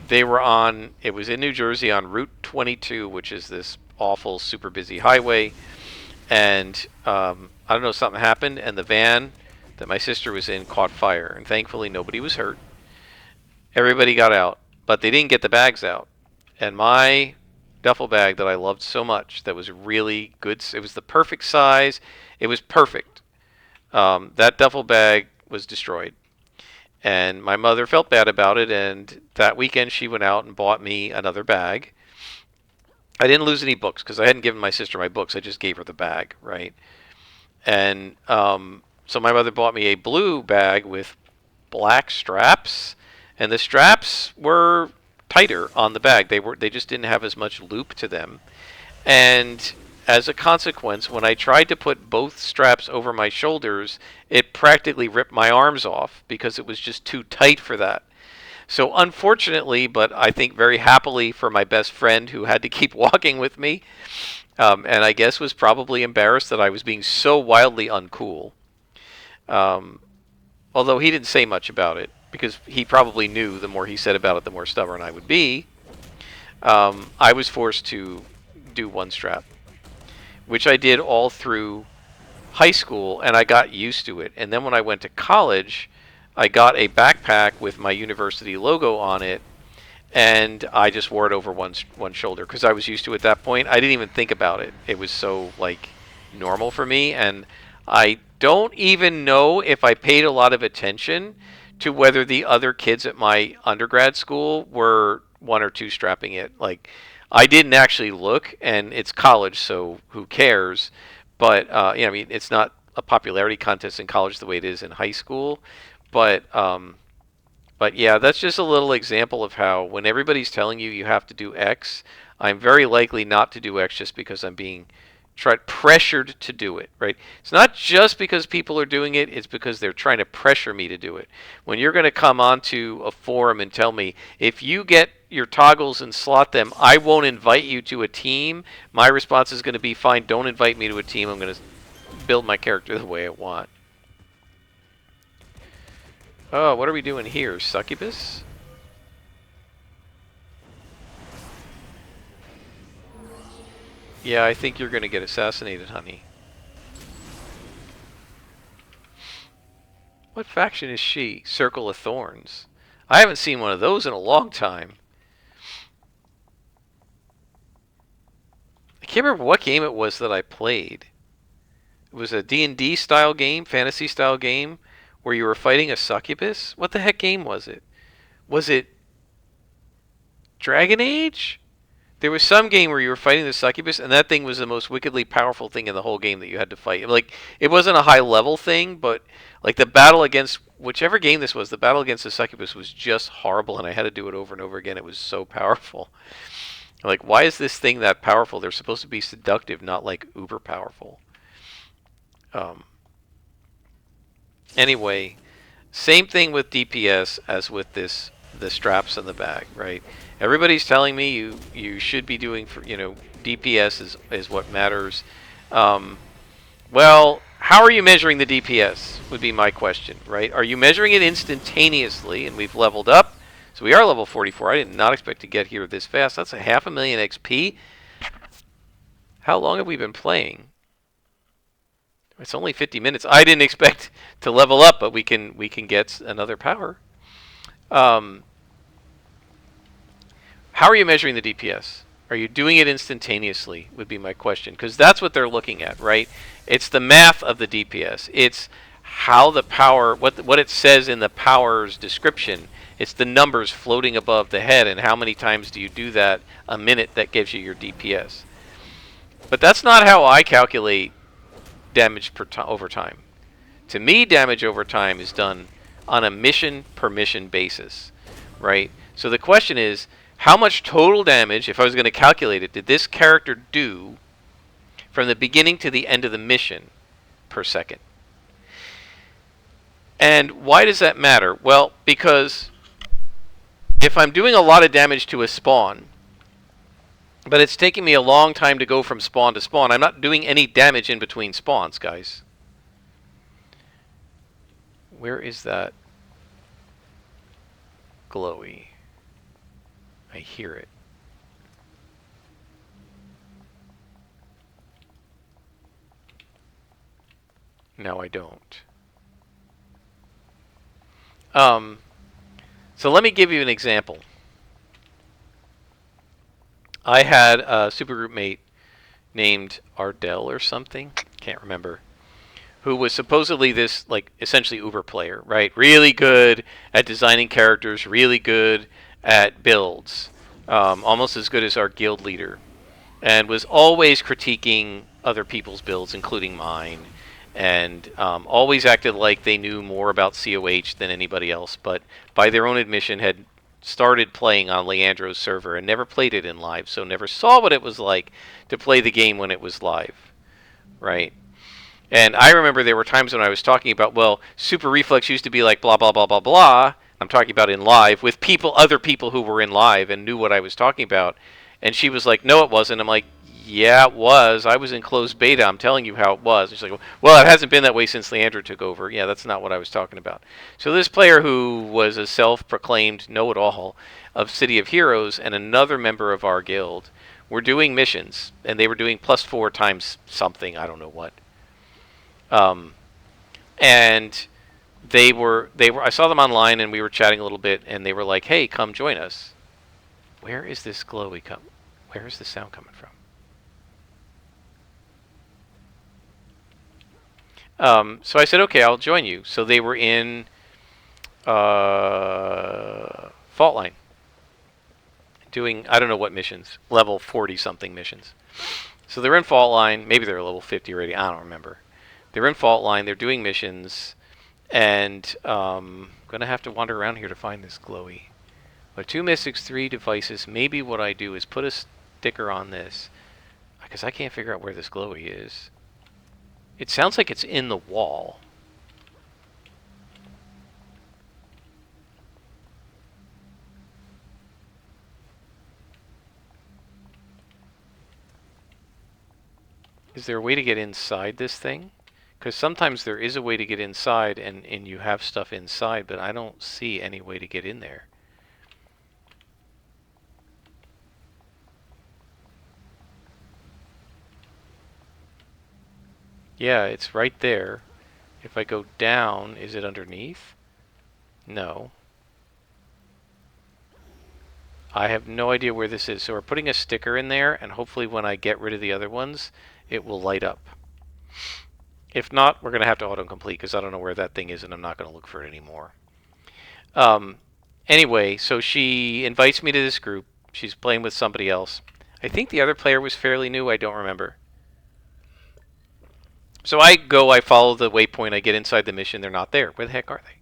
they were on, it was in New Jersey on Route 22, which is this awful, super busy highway. And I don't know, something happened, and the van that my sister was in caught fire. And thankfully, nobody was hurt. Everybody got out, but they didn't get the bags out. And my duffel bag that I loved so much, that was really good, it was the perfect size, it was perfect. That duffel bag was destroyed. And my mother felt bad about it, and that weekend she went out and bought me another bag. I didn't lose any books because I hadn't given my sister my books. I just gave her the bag, right? And so my mother bought me a blue bag with black straps, and the straps were tighter on the bag. They just didn't have as much loop to them. And as a consequence, when I tried to put both straps over my shoulders, it practically ripped my arms off because it was just too tight for that. So unfortunately, but I think very happily for my best friend who had to keep walking with me, and I guess was probably embarrassed that I was being so wildly uncool. Although he didn't say much about it because he probably knew the more he said about it, the more stubborn I would be. I was forced to do one strap, which I did all through high school, and I got used to it. And then when I went to college, I got a backpack with my university logo on it, and I just wore it over one shoulder because I was used to it at that point. I didn't even think about it. It was so like normal for me, and I don't even know if I paid a lot of attention to whether the other kids at my undergrad school were one or two strapping it. Like, I didn't actually look, and it's college, so who cares? But I mean, it's not a popularity contest in college the way it is in high school. But yeah, that's just a little example of how when everybody's telling you you have to do X, I'm very likely not to do X just because I'm being pressured to do it, right? It's not just because people are doing it, it's because they're trying to pressure me to do it. When you're going to come onto a forum and tell me, if you get your toggles and slot them, I won't invite you to a team, my response is going to be, fine, don't invite me to a team. I'm going to build my character the way I want. Oh, what are we doing here? Succubus? Yeah, I think you're going to get assassinated, honey. What faction is she? Circle of Thorns. I haven't seen one of those in a long time. I can't remember what game it was that I played. It was a D&D style game, fantasy style game, where you were fighting a succubus? What the heck game was it? Was it Dragon Age? There was some game where you were fighting the succubus, and that thing was the most wickedly powerful thing in the whole game that you had to fight. Like, it wasn't a high level thing, but like the battle against whichever game this was, the battle against the succubus was just horrible, and I had to do it over and over again. It was so powerful. Like, why is this thing that powerful? They're supposed to be seductive, not like uber powerful. Anyway, same thing with DPS as with the straps and the bag, right? Everybody's telling me you should be doing for DPS is what matters. Well, how are you measuring the DPS would be my question, right? Are you measuring it instantaneously? And we've leveled up, so we are level 44. I did not expect to get here this fast. That's a 500,000 XP. How long have we been playing? It's only 50 minutes. I didn't expect to level up, but we can get another power. How are you measuring the DPS? Are you doing it instantaneously would be my question, because that's what they're looking at, right? It's the math of the DPS. It's how the power, what it says in the power's description. It's the numbers floating above the head, and how many times do you do that a minute that gives you your DPS. But that's not how I calculate damage over time. To me, damage over time is done on a mission per mission basis, right? So the question is, how much total damage, if I was going to calculate it, did this character do from the beginning to the end of the mission per second? And why does that matter? Well, because if I'm doing a lot of damage to a spawn, but it's taking me a long time to go from spawn to spawn, I'm not doing any damage in between spawns, guys. Where is that glowy? I hear it. No, I don't. So let me give you an example. I had a supergroup mate named Ardell or something, can't remember, who was supposedly this, like, essentially Uber player, right? Really good at designing characters, really good at builds, almost as good as our guild leader, and was always critiquing other people's builds, including mine, and always acted like they knew more about COH than anybody else, but by their own admission had started playing on Leandro's server and never played it in live, so never saw what it was like to play the game when it was live, right? And I remember there were times when I was talking about, well, Super Reflex used to be like blah, blah, blah, blah, blah. I'm talking about in live with other people who were in live and knew what I was talking about. And she was like, no, it wasn't. I'm like, yeah, it was. I was in closed beta. I'm telling you how it was. And she's like, well, it hasn't been that way since Leandro took over. Yeah, that's not what I was talking about. So this player who was a self-proclaimed know-it-all of City of Heroes and another member of our guild were doing missions. And they were doing +4 times something. I don't know what. And I saw them online and we were chatting a little bit and they were like, hey, come join us. Where is this glowy where is the sound coming from? So I said, okay, I'll join you. So they were in, Fault Line. Doing, I don't know what missions, level 40 something missions. So they're in Fault Line, maybe they're level 50 already, I don't remember. They're in Fault Line, they're doing missions, and I'm going to have to wander around here to find this glowy. But 2 mystics, 3 devices, maybe what I do is put a sticker on this, because I can't figure out where this glowy is. It sounds like it's in the wall. Is there a way to get inside this thing? Because sometimes there is a way to get inside and you have stuff inside, but I don't see any way to get in there. Yeah, it's right there. If I go down, is it underneath? No. I have no idea where this is. So we're putting a sticker in there, and hopefully when I get rid of the other ones, it will light up. If not, we're going to have to autocomplete because I don't know where that thing is and I'm not going to look for it anymore. Anyway, so she invites me to this group. She's playing with somebody else. I think the other player was fairly new. I don't remember. So I follow the waypoint. I get inside the mission. They're not there. Where the heck are they?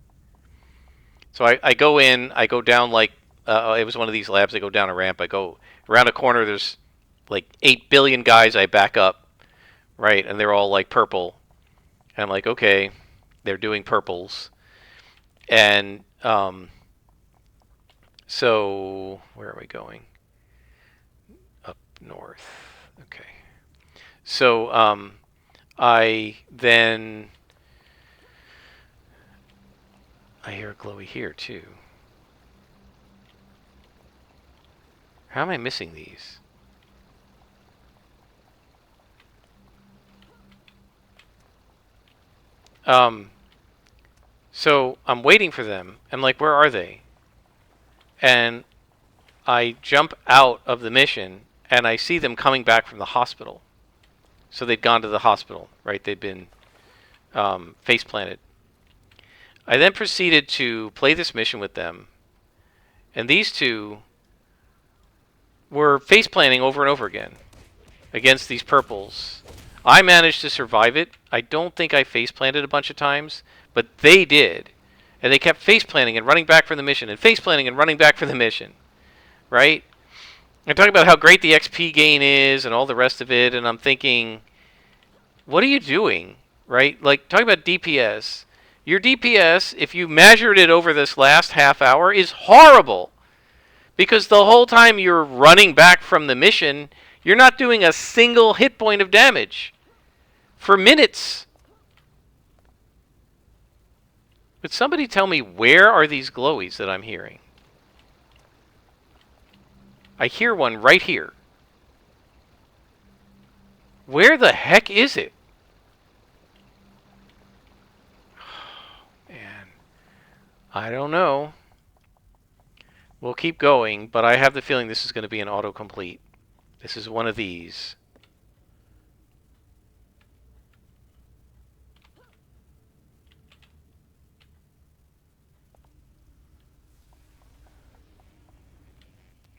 So I go in. I go down like, it was one of these labs. I go down a ramp. I go around a corner. There's like 8 billion guys. I back up, right? And they're all like purple. And I'm like, okay, they're doing purples. And so where are we going? Up north. Okay. So I hear a glowy here too. How am I missing these? So I'm waiting for them. I'm like, where are they? And I jump out of the mission and I see them coming back from the hospital. So they'd gone to the hospital, right? They'd been face planted. I then proceeded to play this mission with them, and these two were face planting over and over again against these purples. I managed to survive it. I don't think I face planted a bunch of times, but they did. And they kept face planting and running back from the mission, and face planting and running back from the mission, right? I'm talking about how great the XP gain is and all the rest of it, and I'm thinking, what are you doing, right? Like, talking about DPS. Your DPS, if you measured it over this last half hour, is horrible. Because the whole time you're running back from the mission, you're not doing a single hit point of damage for minutes. Would somebody tell me, where are these glowies that I'm hearing? I hear one right here. Where the heck is it? Man, I don't know. We'll keep going, but I have the feeling this is going to be an autocomplete. This is one of these.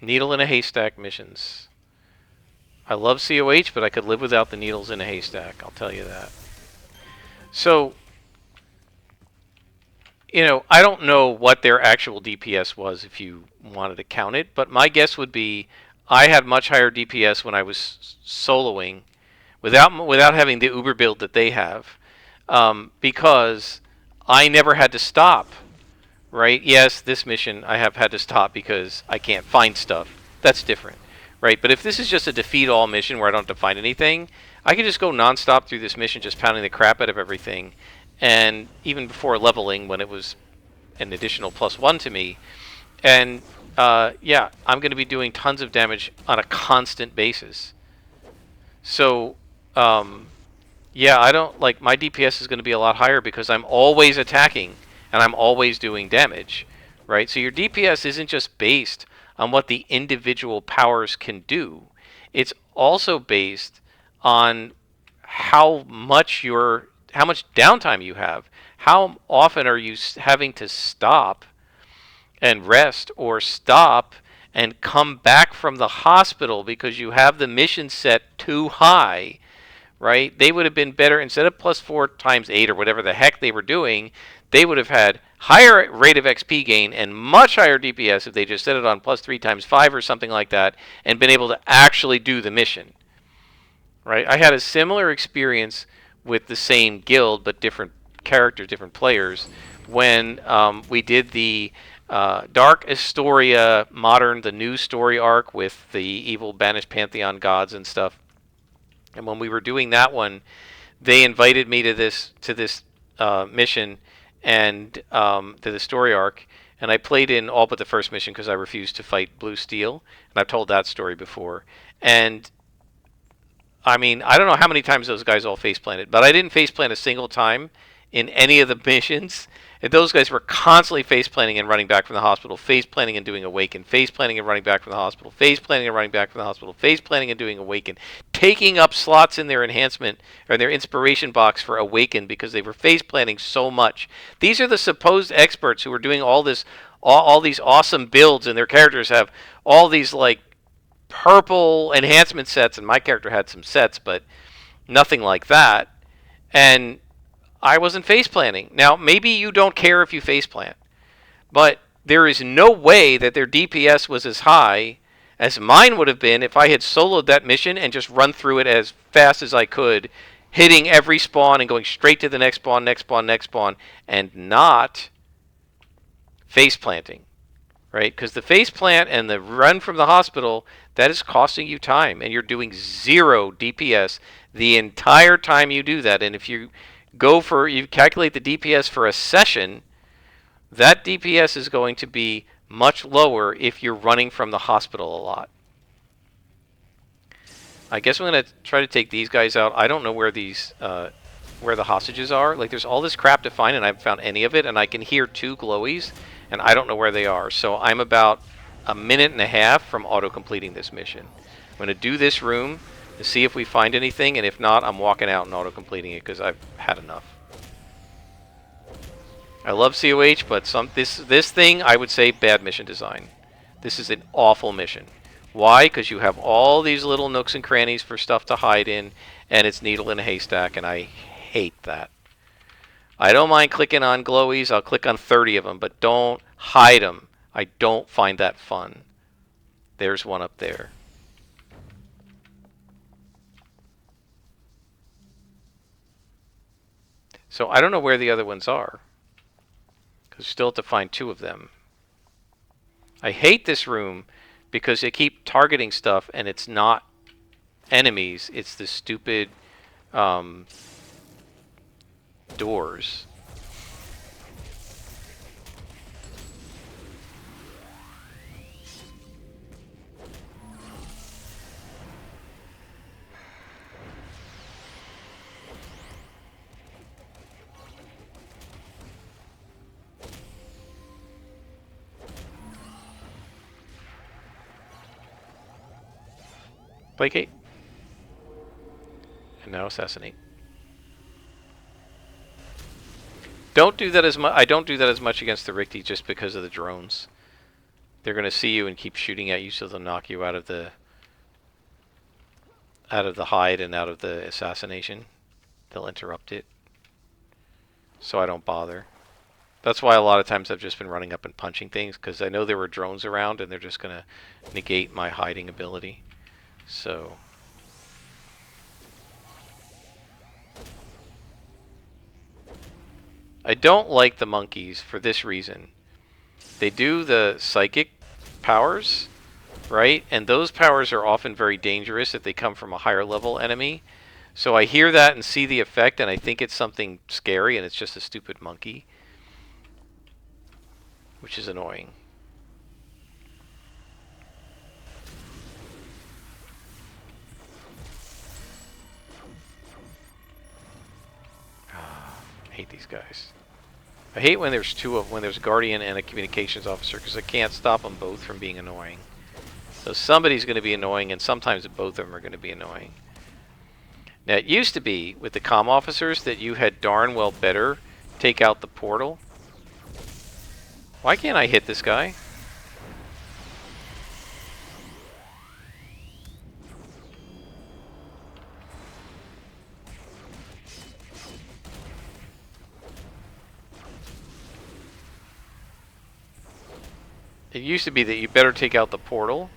Needle in a haystack missions. I love COH, but I could live without the needles in a haystack, I'll tell you that. So, you know, I don't know what their actual DPS was if you wanted to count it, but my guess would be I had much higher DPS when I was soloing without having the Uber build that they have, because I never had to stop, right? Yes, this mission I have had to stop because I can't find stuff. That's different, right? But if this is just a defeat all mission where I don't have to find anything, I can just go nonstop through this mission just pounding the crap out of everything. And even before leveling, when it was an additional +1 to me, and yeah, I'm going to be doing tons of damage on a constant basis. So, yeah, I don't like my DPS is going to be a lot higher because I'm always attacking and I'm always doing damage, right? So your DPS isn't just based on what the individual powers can do; it's also based on how much downtime you have. How often are you having to stop and rest, or stop and come back from the hospital because you have the mission set too high, right? They would have been better, instead of +4 times 8 or whatever the heck they were doing, they would have had higher rate of XP gain and much higher DPS if they just set it on +3 times 5 or something like that and been able to actually do the mission, right? I had a similar experience with the same guild but different characters, different players, when we did the Dark Astoria Modern, the new story arc with the evil banished pantheon gods and stuff. And when we were doing that one, they invited me to this mission and to the story arc, and I played in all but the first mission because I refused to fight Blue Steel, and I've told that story before. And I mean, I don't know how many times those guys all face planted, but I didn't face plant a single time in any of the missions. And those guys were constantly face planting and running back from the hospital, face planting and doing awaken, face planting and running back from the hospital, face planting and running back from the hospital, face planting and doing awaken, taking up slots in their enhancement or their inspiration box for awaken because they were face planting so much. These are the supposed experts who are doing all these awesome builds, and their characters have all these like purple enhancement sets, and my character had some sets, but nothing like that. And I wasn't face planting. Now, maybe you don't care if you face plant, but there is no way that their DPS was as high as mine would have been if I had soloed that mission and just run through it as fast as I could, hitting every spawn and going straight to the next spawn, next spawn, next spawn, and not face planting, right? Because the face plant and the run from the hospital, that is costing you time, and you're doing 0 DPS the entire time you do that. And if you calculate the DPS for a session, that DPS is going to be much lower if you're running from the hospital a lot. I guess I'm going to try to take these guys out. I don't know where where the hostages are. Like, there's all this crap to find, and I haven't found any of it, and I can hear 2 glowies, and I don't know where they are. So I'm about a minute and a half from auto-completing this mission. I'm going to do this room to see if we find anything, and if not, I'm walking out and auto-completing it because I've had enough. I love COH, but this thing, I would say, bad mission design. This is an awful mission. Why? Because you have all these little nooks and crannies for stuff to hide in, and it's needle in a haystack, and I hate that. I don't mind clicking on glowies. I'll click on 30 of them, but don't hide them. I don't find that fun. There's one up there. So I don't know where the other ones are, because we still have to find 2 of them. I hate this room because they keep targeting stuff, and it's not enemies. It's the stupid doors. Placate. And now assassinate. Don't do that as much. I don't do that as much against the Richti just because of the drones. They're going to see you and keep shooting at you, so they'll knock you out of the hide and out of the assassination. They'll interrupt it. So I don't bother. That's why a lot of times I've just been running up and punching things, because I know there were drones around and they're just going to negate my hiding ability. So I don't like the monkeys for this reason. They do the psychic powers, right? And those powers are often very dangerous if they come from a higher level enemy. So I hear that and see the effect, and I think it's something scary, and it's just a stupid monkey, which is annoying. I hate these guys. I hate when there's 2 of when there's a guardian and a communications officer, because I can't stop them both from being annoying. So somebody's going to be annoying, and sometimes both of them are going to be annoying. Now, it used to be with the comm officers that you had darn well better take out the portal. Why can't I hit this guy? It used to be that you better take out the portal,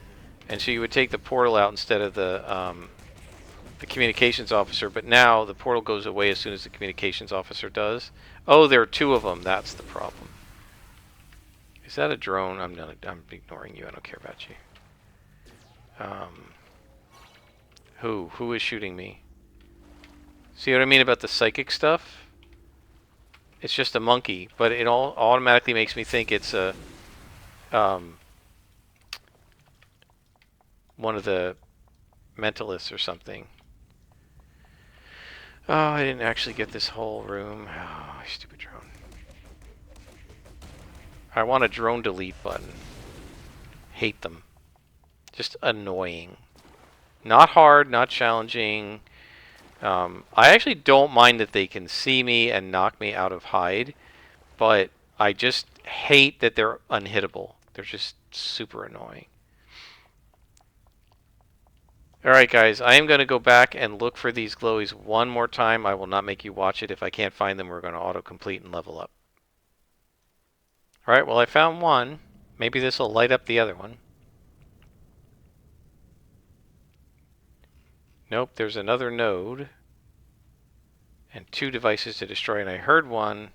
and so you would take the portal out instead of the communications officer, but now the portal goes away as soon as the communications officer does. Oh, there are 2 of them. That's the problem. Is that a drone? I'm ignoring you. I don't care about you. Who is shooting me? See what I mean about the psychic stuff? It's just a monkey, but it all automatically makes me think it's a one of the mentalists or something. Oh, I didn't actually get this whole room. Oh, stupid drone. I want a drone delete button. Hate them. Just annoying. Not hard, not challenging. I actually don't mind that they can see me and knock me out of hide, but I just hate that they're unhittable. They're just super annoying. Alright guys, I am going to go back and look for these glowies one more time. I will not make you watch it. If I can't find them, we're going to auto-complete and level up. Alright, well I found one. Maybe this will light up the other one. Nope, there's another node. And 2 devices to destroy, and I heard one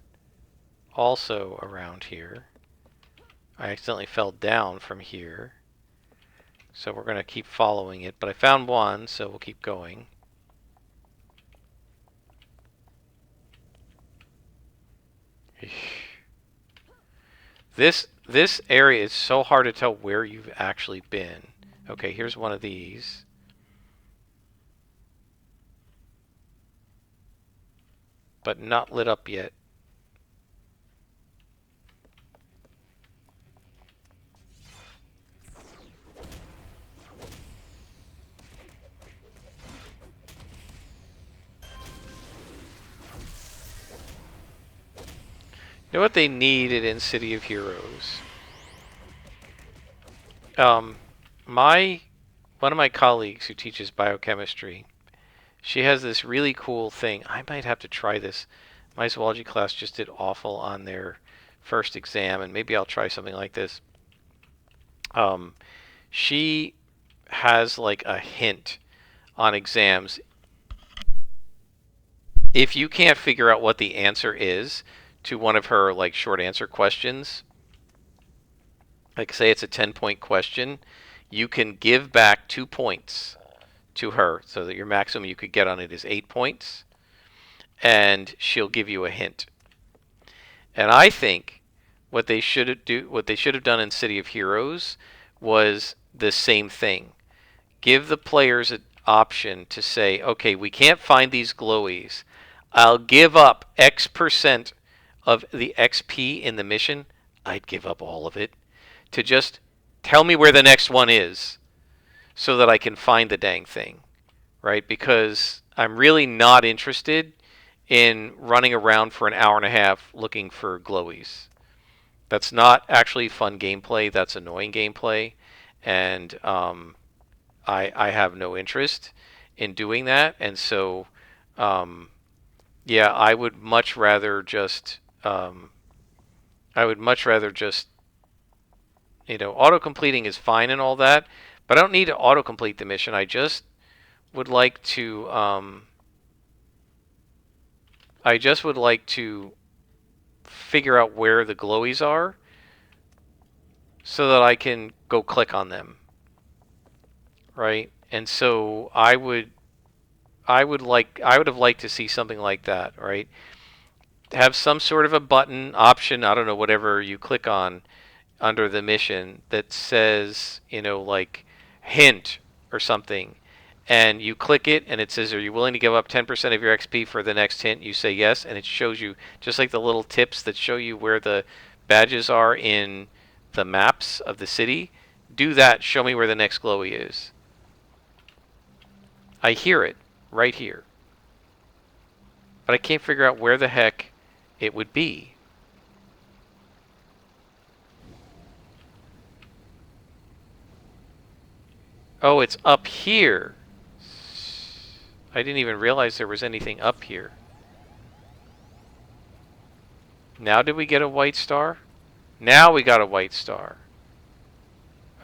also around here. I accidentally fell down from here. So we're going to keep following it, but I found one, so we'll keep going. This area is so hard to tell where you've actually been. Okay, here's one of these. But not lit up yet. You know what they needed in City of Heroes? Um, my one of my colleagues who teaches biochemistry, she has this really cool thing. I might have to try this. My zoology class just did awful on their first exam, and maybe I'll try something like this. Um, she has like a hint on exams. If you can't figure out what the answer is to one of her like short answer questions, like say it's a 10-point question, you can give back 2 points to her so that your maximum you could get on it is 8 points, and she'll give you a hint. And I think what they should have done in City of Heroes was the same thing. Give the players an option to say, okay, we can't find these glowies. I'll give up X% of the XP in the mission. I'd give up all of it to just tell me where the next one is so that I can find the dang thing, right? Because I'm really not interested in running around for an hour and a half looking for glowies. That's not actually fun gameplay. That's annoying gameplay, and I have no interest in doing that. And so, yeah, I would much rather just auto completing is fine and all that, but I don't need to auto complete the mission. I just would like to figure out where the glowies are so that I can go click on them, right? And so I would have liked to see something like that, right? Have some sort of a button option, I don't know, whatever you click on under the mission that says, like hint or something. And you click it and it says, are you willing to give up 10% of your XP for the next hint? You say yes, and it shows you, just like the little tips that show you where the badges are in the maps of the city. Do that, show me where the next glowy is. I hear it right here, but I can't figure out where the heck it would be. Oh, it's up here. I didn't even realize there was anything up here. Now did we get a white star? Now we got a white star.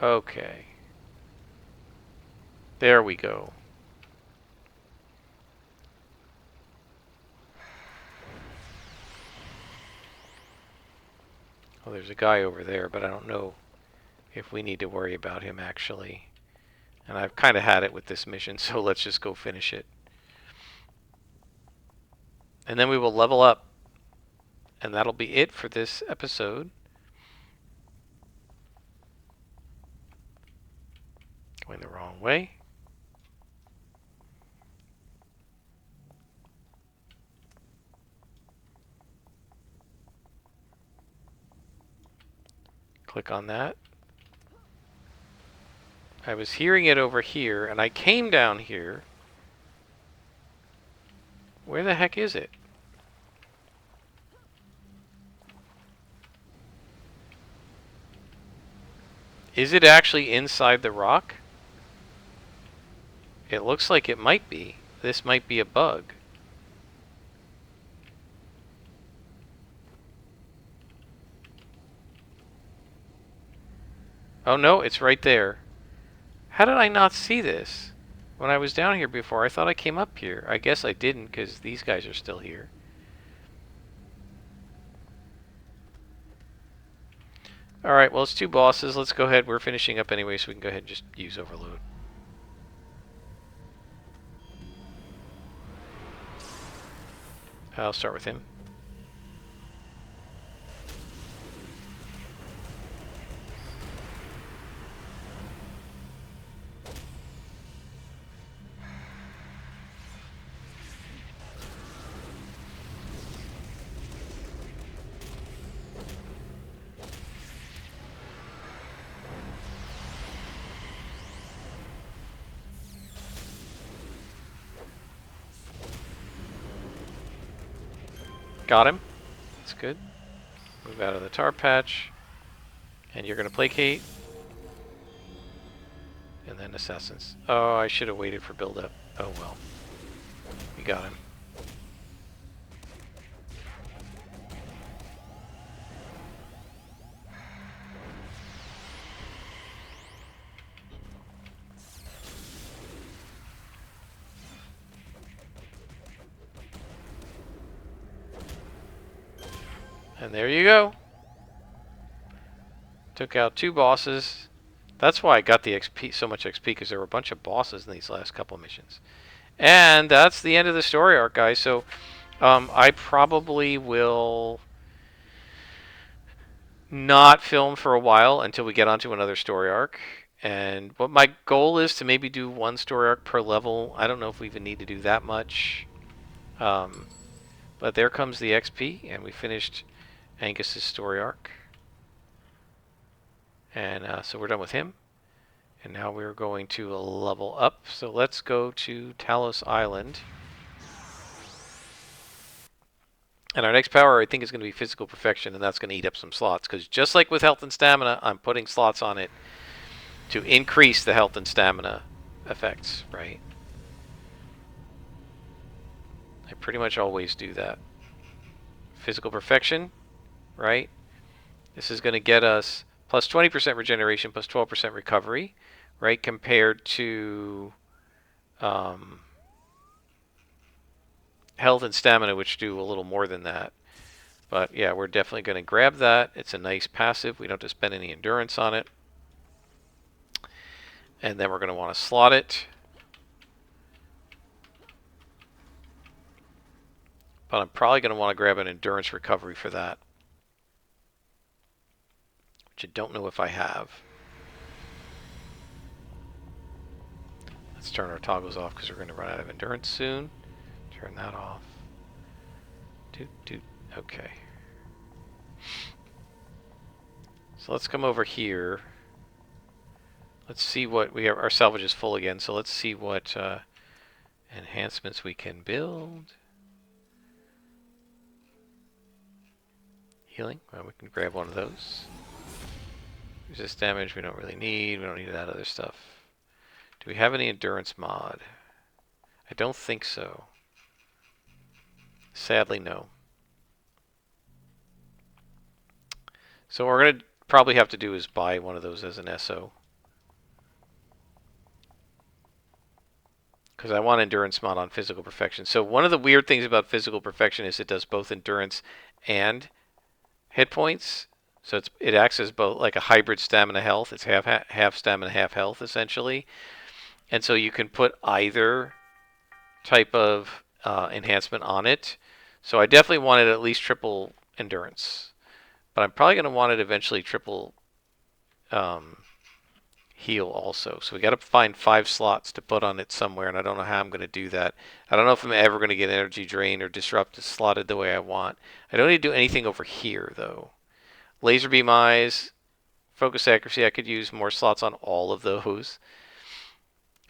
Okay. There we go. Well, there's a guy over there, but I don't know if we need to worry about him actually. And I've kind of had it with this mission, so let's just go finish it. And then we will level up. And that'll be it for this episode. Going the wrong way. Click on that. I was hearing it over here, and I came down here. Where the heck is it? Is it actually inside the rock? It looks like it might be. This might be a bug. Oh no, it's right there. How did I not see this? When I was down here before, I thought I came up here. I guess I didn't because these guys are still here. Alright, well it's 2 bosses. Let's go ahead. We're finishing up anyway, so we can go ahead and just use overload. I'll start with him. Got him. That's good. Move out of the tar patch. And you're going to placate. And then assassins. Oh, I should have waited for build-up. Oh well. We got him. And there you go. Took out 2 bosses. That's why I got the XP, so much XP, because there were a bunch of bosses in these last couple missions. And that's the end of the story arc, guys. So I probably will not film for a while until we get onto another story arc. And what my goal is to maybe do 1 story arc per level. I don't know if we even need to do that much. But there comes the XP, and we finished Angus's story arc. And so we're done with him. And now we're going to level up. So let's go to Talos Island. And our next power, I think, is going to be Physical Perfection, and that's going to eat up some slots. Because just like with Health and Stamina, I'm putting slots on it to increase the Health and Stamina effects, right? I pretty much always do that. Physical Perfection, right? This is going to get us plus 20% regeneration, plus 12% recovery, right? Compared to health and stamina, which do a little more than that. But yeah, we're definitely going to grab that. It's a nice passive. We don't have to spend any endurance on it. And then we're going to want to slot it. But I'm probably going to want to grab an endurance recovery for that, which I don't know if I have. Let's turn our toggles off because we're going to run out of endurance soon. Turn that off. Okay. So let's come over here. Let's see what we have. Our salvage is full again, so let's see what enhancements we can build. Healing. Well, we can grab one of those. Resist damage we don't really need. We don't need that other stuff. Do we have any endurance mod? I don't think so. Sadly, no. So what we're going to probably have to do is buy one of those as an SO. Because I want endurance mod on Physical Perfection. So one of the weird things about Physical Perfection is it does both endurance and hit points. So it acts as both like a hybrid stamina health. It's half stamina, half health, essentially. And so you can put either type of enhancement on it. So I definitely wanted at least triple endurance. But I'm probably going to want it eventually triple heal also. So we got to find 5 slots to put on it somewhere, and I don't know how I'm going to do that. I don't know if I'm ever going to get energy drain or disrupt slotted the way I want. I don't need to do anything over here, though. Laser beam eyes, focus accuracy, I could use more slots on all of those.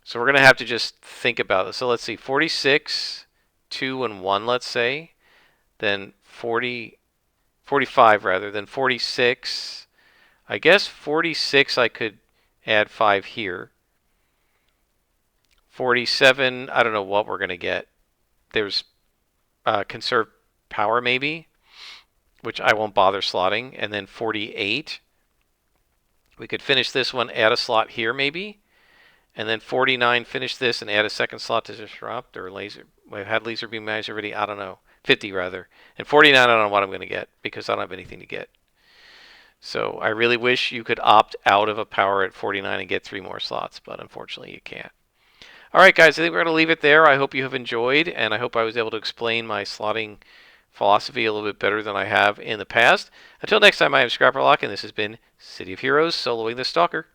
So we're going to have to just think about this. So let's see, 46, 2, and 1, let's say. Then 45 rather, then 46. I guess 46 I could add 5 here. 47, I don't know what we're going to get. There's conserve power maybe, which I won't bother slotting. And then 48. We could finish this one, add a slot here maybe. And then 49, finish this and add a second slot to disrupt or laser. We've had laser beam eyes already, I don't know. 50 rather. And 49, I don't know what I'm going to get because I don't have anything to get. So I really wish you could opt out of a power at 49 and get 3 more slots, but unfortunately you can't. All right, guys, I think we're going to leave it there. I hope you have enjoyed, and I hope I was able to explain my slotting philosophy a little bit better than I have in the past. Until next time, I am Scrapperlock, and this has been City of Heroes, soloing the Stalker.